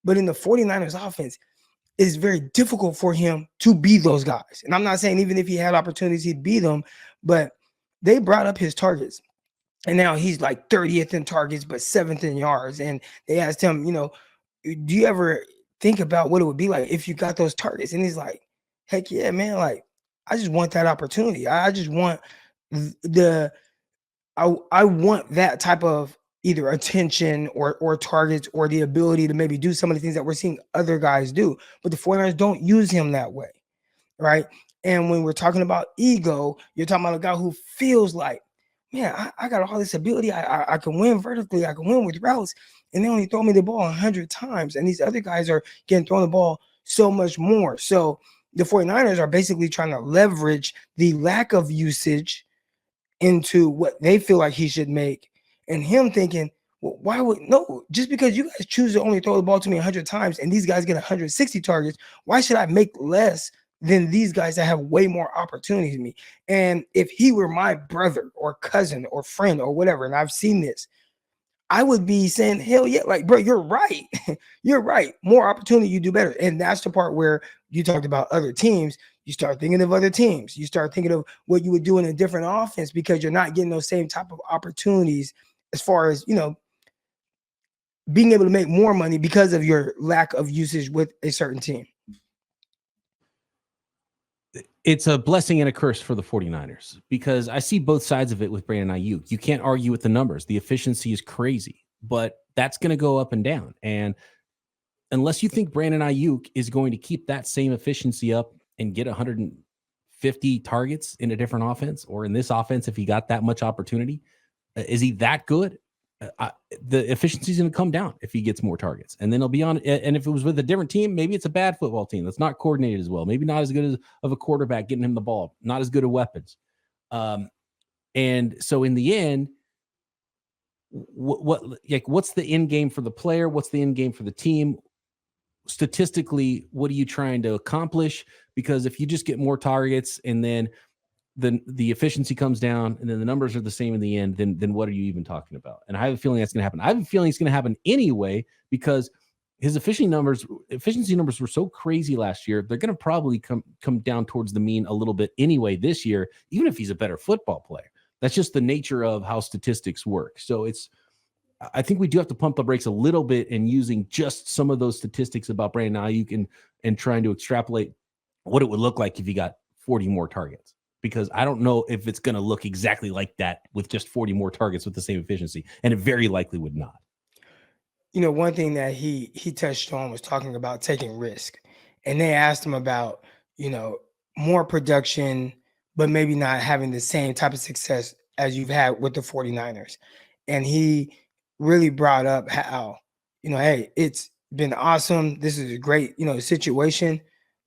But in the 49ers offense, it's very difficult for him to be those guys. And I'm not saying even if he had opportunities, he'd be them, but they brought up his targets. And now he's like 30th in targets, but 7th in yards. And they asked him, do you ever think about what it would be like if you got those targets? And he's like, heck yeah, man. Like, I just want that opportunity. I just want I want that type of either attention or targets or the ability to maybe do some of the things that we're seeing other guys do. But the 49ers don't use him that way, right? And when we're talking about ego, you're talking about a guy who feels like, man, I got all this ability. I can win vertically. I can win with routes. And they only throw me the ball 100 times. And these other guys are getting thrown the ball so much more. So the 49ers are basically trying to leverage the lack of usage into what they feel like he should make. And him thinking, well, why would just because you guys choose to only throw the ball to me 100 times and these guys get 160 targets, why should I make less than these guys that have way more opportunities than me? And if he were my brother or cousin or friend or whatever, and I've seen this, I would be saying, hell yeah, like, bro, you're right. You're right. More opportunity, you do better. And that's the part where you talked about other teams. You start thinking of other teams. You start thinking of what you would do in a different offense because you're not getting those same type of opportunities as far as, being able to make more money because of your lack of usage with a certain team. It's a blessing and a curse for the 49ers because I see both sides of it with Brandon Ayuk. You can't argue with the numbers. The efficiency is crazy, but that's going to go up and down. And unless you think Brandon Ayuk is going to keep that same efficiency up and get 150 targets in a different offense, or in this offense, if he got that much opportunity, is he that good? The efficiency is going to come down if he gets more targets, and then he'll be on. And if it was with a different team, maybe it's a bad football team that's not coordinated as well. Maybe not as good of a quarterback getting him the ball, not as good of weapons. And so in the end, what's the end game for the player? What's the end game for the team? Statistically, what are you trying to accomplish? Because if you just get more targets and then the efficiency comes down and then the numbers are the same in the end, then what are you even talking about? And I have a feeling that's going to happen. I have a feeling it's going to happen anyway because his efficiency numbers were so crazy last year. They're going to probably come down towards the mean a little bit anyway this year, even if he's a better football player. That's just the nature of how statistics work. So I think we do have to pump the brakes a little bit in using just some of those statistics about Brandon Ayuk and trying to extrapolate what it would look like if he got 40 more targets. Because I don't know if it's going to look exactly like that with just 40 more targets with the same efficiency. And it very likely would not. One thing that he touched on was talking about taking risk. And they asked him about, more production, but maybe not having the same type of success as you've had with the 49ers. And he really brought up how, hey, it's been awesome. This is a great, situation,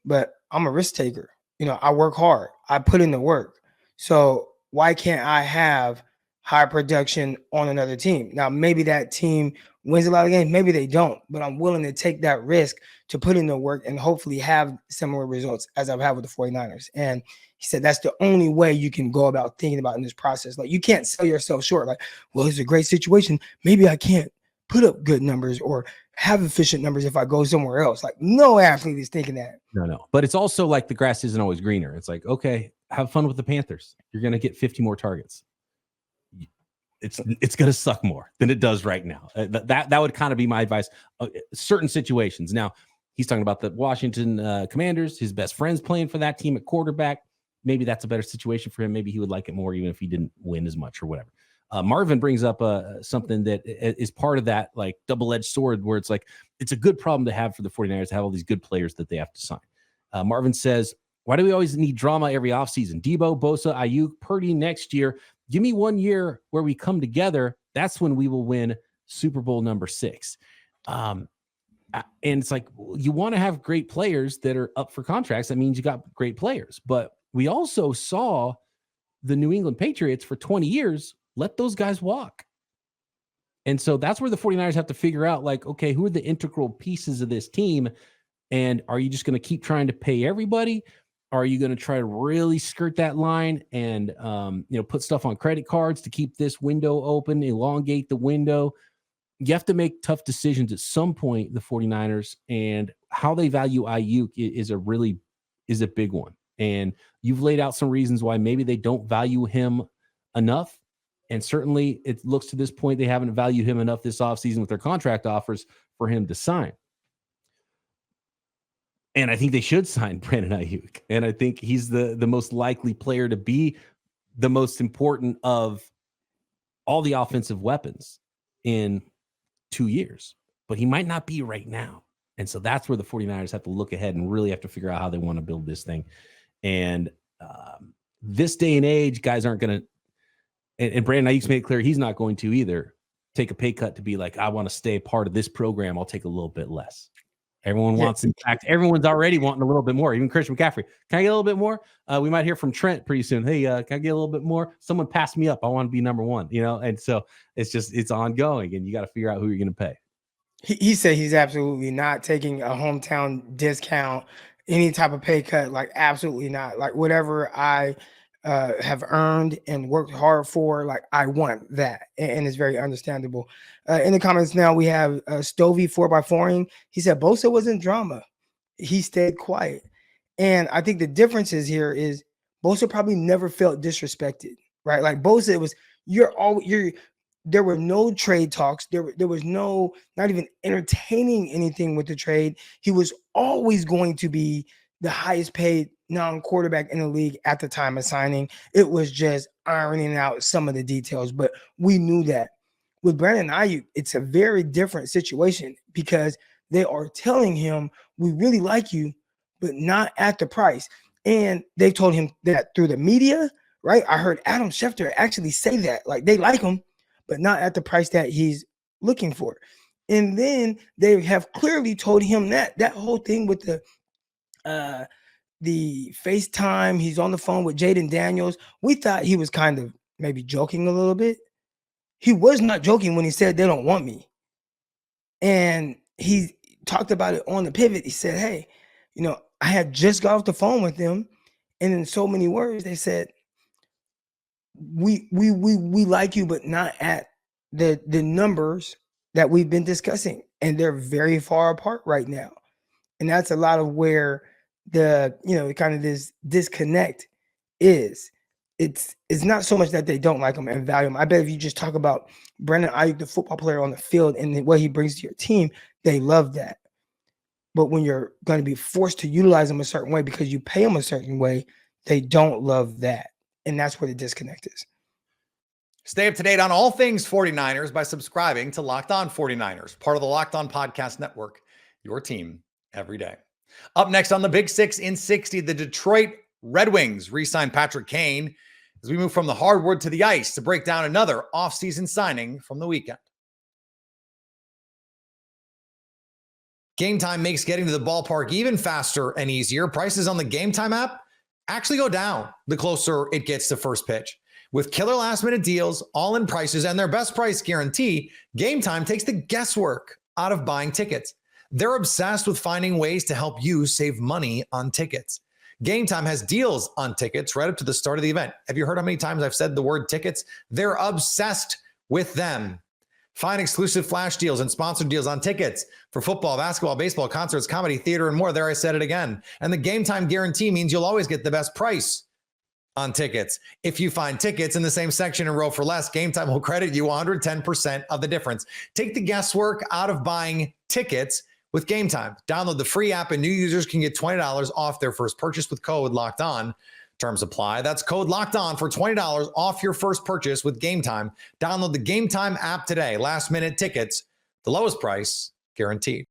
but I'm a risk taker. I work hard. I put in the work. So why can't I have high production on another team? Now, maybe that team wins a lot of games. Maybe they don't, but I'm willing to take that risk to put in the work and hopefully have similar results as I've had with the 49ers. And he said that's the only way you can go about thinking about in this process. Like, you can't sell yourself short. Like, well, it's a great situation. Maybe I can't put up good numbers or have efficient numbers if I go somewhere else. Like, no athlete is thinking that. No. But it's also like the grass isn't always greener. It's like, okay, have fun with the Panthers. You're going to get 50 more targets. It's going to suck more than it does right now. That would kind of be my advice. Certain situations. Now, he's talking about the Washington Commanders. His best friend's playing for that team at quarterback. Maybe that's a better situation for him. Maybe he would like it more even if he didn't win as much or whatever. Marvin brings up something that is part of that like double-edged sword where it's like it's a good problem to have for the 49ers to have all these good players that they have to sign. Marvin says, why do we always need drama every offseason? Debo, Bosa, Ayuk, Purdy next year. Give me 1 year where we come together. That's when we will win Super Bowl number 6. And it's like, you want to have great players that are up for contracts. That means you got great players. But we also saw the New England Patriots for 20 years let those guys walk. And so that's where the 49ers have to figure out, like, okay, who are the integral pieces of this team? And are you just going to keep trying to pay everybody? Are you going to try to really skirt that line and, put stuff on credit cards to keep this window open, elongate the window? You have to make tough decisions at some point, the 49ers, and how they value Ayuk is a big one. And you've laid out some reasons why maybe they don't value him enough. And certainly it looks to this point they haven't valued him enough this offseason with their contract offers for him to sign. And I think they should sign Brandon Ayuk. And I think he's the most likely player to be the most important of all the offensive weapons in 2 years. But he might not be right now. And so that's where the 49ers have to look ahead and really have to figure out how they want to build this thing. And this day and age, guys aren't going to, and Brandon Ayuk's made it clear he's not going to either take a pay cut to be like, I want to stay part of this program. I'll take a little bit less. Everyone wants, in fact, everyone's already wanting a little bit more. Even Christian McCaffrey. Can I get a little bit more? We might hear from Trent pretty soon. Hey, can I get a little bit more? Someone pass me up. I want to be number one, And so it's ongoing, and you got to figure out who you're going to pay. He said he's absolutely not taking a hometown discount, any type of pay cut. Like, absolutely not. Like, whatever I have earned and worked hard for. Like, I want that, and it's very understandable. In the comments now, we have Stovey 4x4ing. He said Bosa wasn't drama. He stayed quiet. And I think the difference is here is Bosa probably never felt disrespected, right? Like Bosa, it was there were no trade talks. There was no, not even entertaining anything with the trade. He was always going to be the highest paid non-quarterback in the league at the time of signing. It was just ironing out some of the details, but we knew that. With Brandon Ayuk, it's a very different situation because they are telling him, we really like you, but not at the price. And they told him that through the media, right? I heard Adam Schefter actually say that, like, they like him, but not at the price that he's looking for. And then they have clearly told him that whole thing with the FaceTime, he's on the phone with Jaden Daniels. We thought he was kind of maybe joking a little bit. He was not joking when he said they don't want me. And he talked about it on the pivot. He said, hey, I had just got off the phone with them. And in so many words, they said, we like you, but not at the numbers that we've been discussing. And they're very far apart right now. And that's a lot of where the kind of this disconnect is. It's not so much that they don't like him and value him. I bet if you just talk about Brandon Ayuk, the football player on the field, and what he brings to your team, they love that. But when you're going to be forced to utilize him a certain way because you pay him a certain way, they don't love that. And that's where the disconnect is. Stay up to date on all things 49ers by subscribing to Locked On 49ers, part of the Locked On Podcast Network, your team every day. Up next on the Big 6 in 60, the Detroit Red Wings re-signed Patrick Kane as we move from the hardwood to the ice to break down another offseason signing from the weekend. Game Time makes getting to the ballpark even faster and easier. Prices on the Game Time app actually go down the closer it gets to first pitch. With killer last-minute deals, all-in prices, and their best price guarantee, Game Time takes the guesswork out of buying tickets. They're obsessed with finding ways to help you save money on tickets. Game Time has deals on tickets right up to the start of the event. Have you heard how many times I've said the word tickets? They're obsessed with them. Find exclusive flash deals and sponsored deals on tickets for football, basketball, baseball, concerts, comedy, theater, and more. There, I said it again. And the Game Time guarantee means you'll always get the best price on tickets. If you find tickets in the same section and row for less, Game Time will credit you 110% of the difference. Take the guesswork out of buying tickets with Game Time. Download the free app and new users can get $20 off their first purchase with code Locked On. Terms apply. That's code Locked On for $20 off your first purchase with Game Time. Download the Game Time app today. Last minute tickets, the lowest price guaranteed.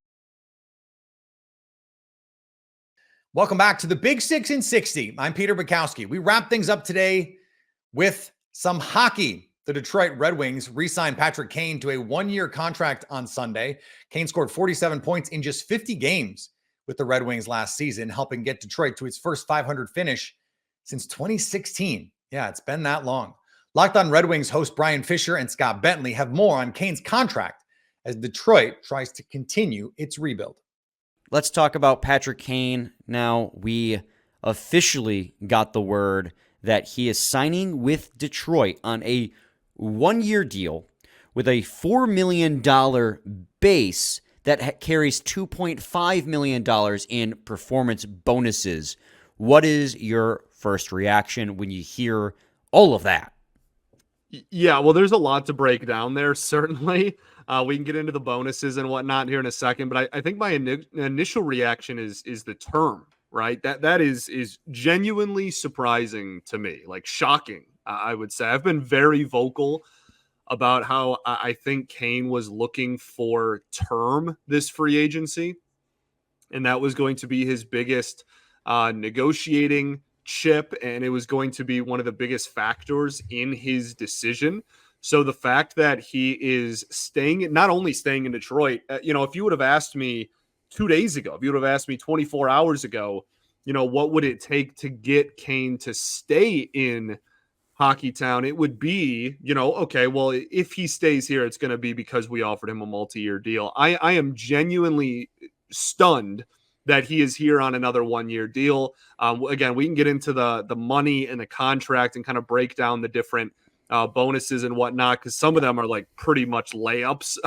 Welcome back to the Big 6 in 60. I'm Peter Bukowski. We wrap things up today with some hockey. The Detroit Red Wings re-signed Patrick Kane to a one-year contract on Sunday. Kane scored 47 points in just 50 games with the Red Wings last season, helping get Detroit to its first 500 finish since 2016. Yeah, it's been that long. Locked On Red Wings host Brian Fisher and Scott Bentley have more on Kane's contract as Detroit tries to continue its rebuild. Let's talk about Patrick Kane. Now, we officially got the word that he is signing with Detroit on a one-year deal with a $4 million base that carries $2.5 million in performance bonuses. What is your first reaction when you hear all of that? Yeah, well, there's a lot to break down there, certainly. We can get into the bonuses and whatnot here in a second, but I think my initial reaction is the term, right? That is genuinely surprising to me, like shocking, I would say. I've been very vocal about how I think Kane was looking for term this free agency, and that was going to be his biggest negotiating chip, and it was going to be one of the biggest factors in his decision. So the fact that he is not only staying in Detroit, if you would have asked me 2 days ago, if you would have asked me 24 hours ago, what would it take to get Kane to stay in Hockey Town? It would be, okay, well, if he stays here, it's going to be because we offered him a multi-year deal. I am genuinely stunned that he is here on another 1-year deal. Again, we can get into the money and the contract and kind of break down the different bonuses and whatnot, because some of them are like pretty much layups.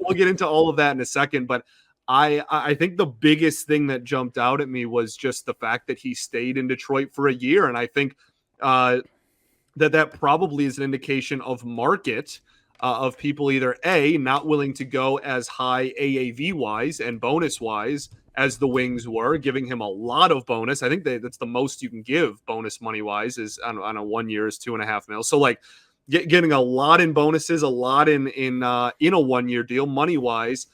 We'll get into all of that in a second. But I think the biggest thing that jumped out at me was just the fact that he stayed in Detroit for a year. And I think that probably is an indication of market, of people either A, not willing to go as high AAV wise and bonus wise as the Wings were, giving him a lot of bonus. I think that's the most you can give bonus money wise is on a 1 year is $2.5 million. So like getting a lot in bonuses, a lot in a 1 year deal money wise,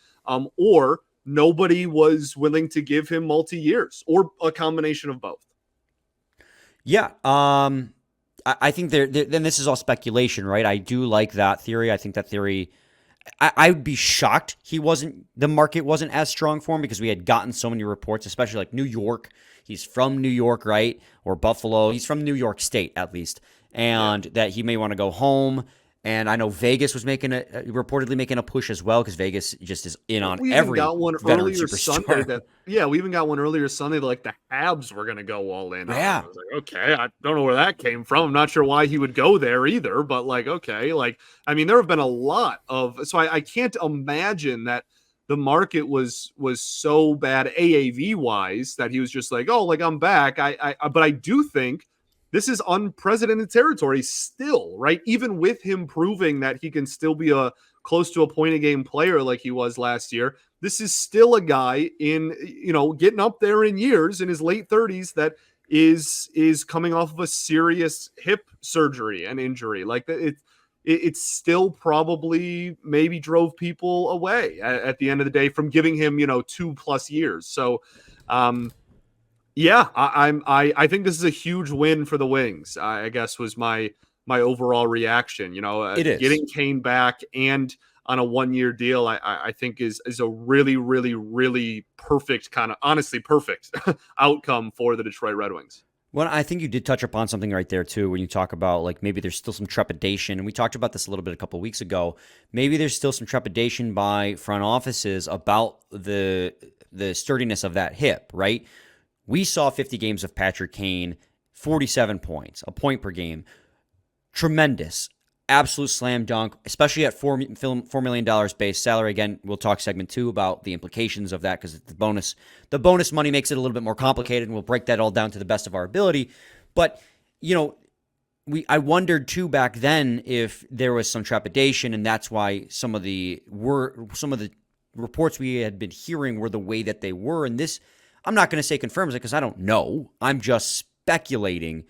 or nobody was willing to give him multi-years, or a combination of both. Yeah. I think then this is all speculation, right? I do like that theory. I think that theory, I would be shocked the market wasn't as strong for him, because we had gotten so many reports, especially like New York. He's from New York, right? Or Buffalo. He's from New York State, at least. And that he may want to go home. And I know Vegas was reportedly making a push as well, because Vegas just is in on every got one veteran earlier superstar. Sunday we even got one earlier Sunday that like the Habs were going to go all in. Yeah. I was like, okay, I don't know where that came from. I'm not sure why he would go there either, but like, okay, like, I mean, there have been a lot of, so I can't imagine that the market was so bad AAV wise that he was just like, oh, like I'm back. But I do think this is unprecedented territory still, right? Even with him proving that he can still be a close to a point a game player like he was last year, this is still a guy in, getting up there in years, in his late 30s, that is coming off of a serious hip surgery and injury. Like it still probably maybe drove people away at the end of the day from giving him, 2+ years. So, yeah, I think this is a huge win for the Wings, I guess was my overall reaction. It is. Getting Kane back and on a 1 year deal, I think is a really, really, really perfect honestly perfect outcome for the Detroit Red Wings. Well, I think you did touch upon something right there too, when you talk about like maybe there's still some trepidation, and we talked about this a little bit a couple of weeks ago. Maybe there's still some trepidation by front offices about the sturdiness of that hip, right? We saw 50 games of Patrick Kane, 47 points, a point per game. Tremendous. Absolute slam dunk, especially at $4 million base salary. Again, we'll talk segment 2 about the implications of that, because the bonus money makes it a little bit more complicated, and we'll break that all down to the best of our ability. But, I wondered too back then if there was some trepidation, and that's why some of the reports we had been hearing were the way that they were. And this, I'm not going to say confirms it, because I don't know. I'm just speculating.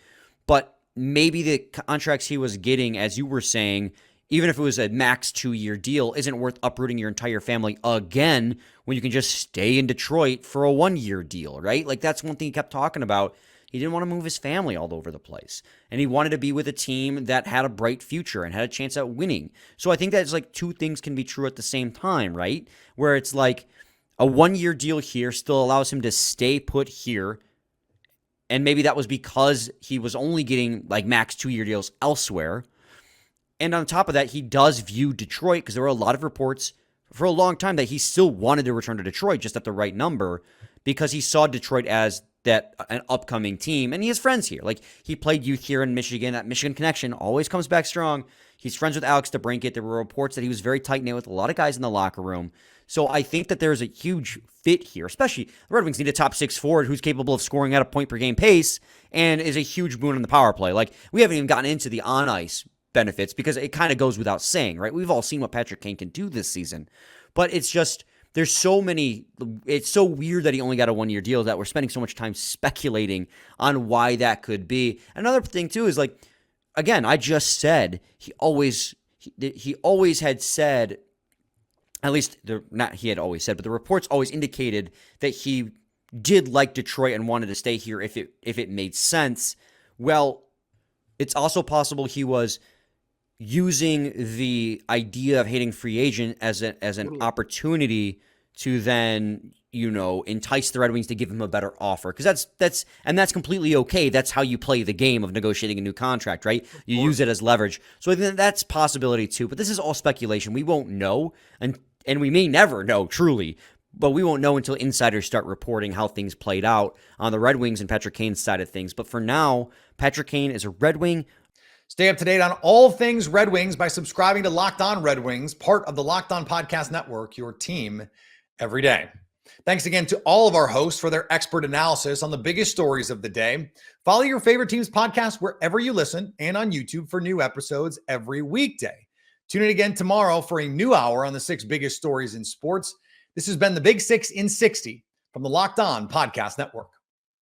But maybe the contracts he was getting, as you were saying, even if it was a max 2-year deal, isn't worth uprooting your entire family again when you can just stay in Detroit for a 1-year deal, right? Like, that's one thing he kept talking about. He didn't want to move his family all over the place. And he wanted to be with a team that had a bright future and had a chance at winning. So I think that's like two things can be true at the same time, right? Where it's like a 1-year deal here still allows him to stay put here. And maybe that was because he was only getting like max 2-year deals elsewhere. And on top of that, he does view Detroit, because there were a lot of reports for a long time that he still wanted to return to Detroit just at the right number, because he saw Detroit as an upcoming team. And he has friends here. Like, he played youth here in Michigan. That Michigan connection always comes back strong. He's friends with Alex DeBrincat. There were reports that he was very tight-knit with a lot of guys in the locker room. So I think that there's a huge fit here, especially the Red Wings need a top 6 forward who's capable of scoring at a point per game pace and is a huge boon on the power play. Like, we haven't even gotten into the on-ice benefits, because it kind of goes without saying, right? We've all seen what Patrick Kane can do this season. But it's just, there's so many, it's so weird that he only got a 1-year deal that we're spending so much time speculating on why that could be. Another thing too is, like, again, I just said he always had said, at least not he had always said, but the reports always indicated that he did like Detroit and wanted to stay here if it made sense. Well, it's also possible he was using the idea of hitting free agent as an opportunity to then, entice the Red Wings to give him a better offer. Because that's completely okay. That's how you play the game of negotiating a new contract, right? You use it as leverage. So I think that's possibility too. But this is all speculation. We won't know, and we may never know truly. But we won't know until insiders start reporting how things played out on the Red Wings and Patrick Kane's side of things. But for now, Patrick Kane is a Red Wing. Stay up to date on all things Red Wings by subscribing to Locked On Red Wings, part of the Locked On Podcast Network, your team every day. Thanks again to all of our hosts for their expert analysis on the biggest stories of the day. Follow your favorite team's podcast wherever you listen and on YouTube for new episodes every weekday. Tune in again tomorrow for a new hour on the 6 biggest stories in sports. This has been the Big 6 in 60 from the Locked On Podcast Network.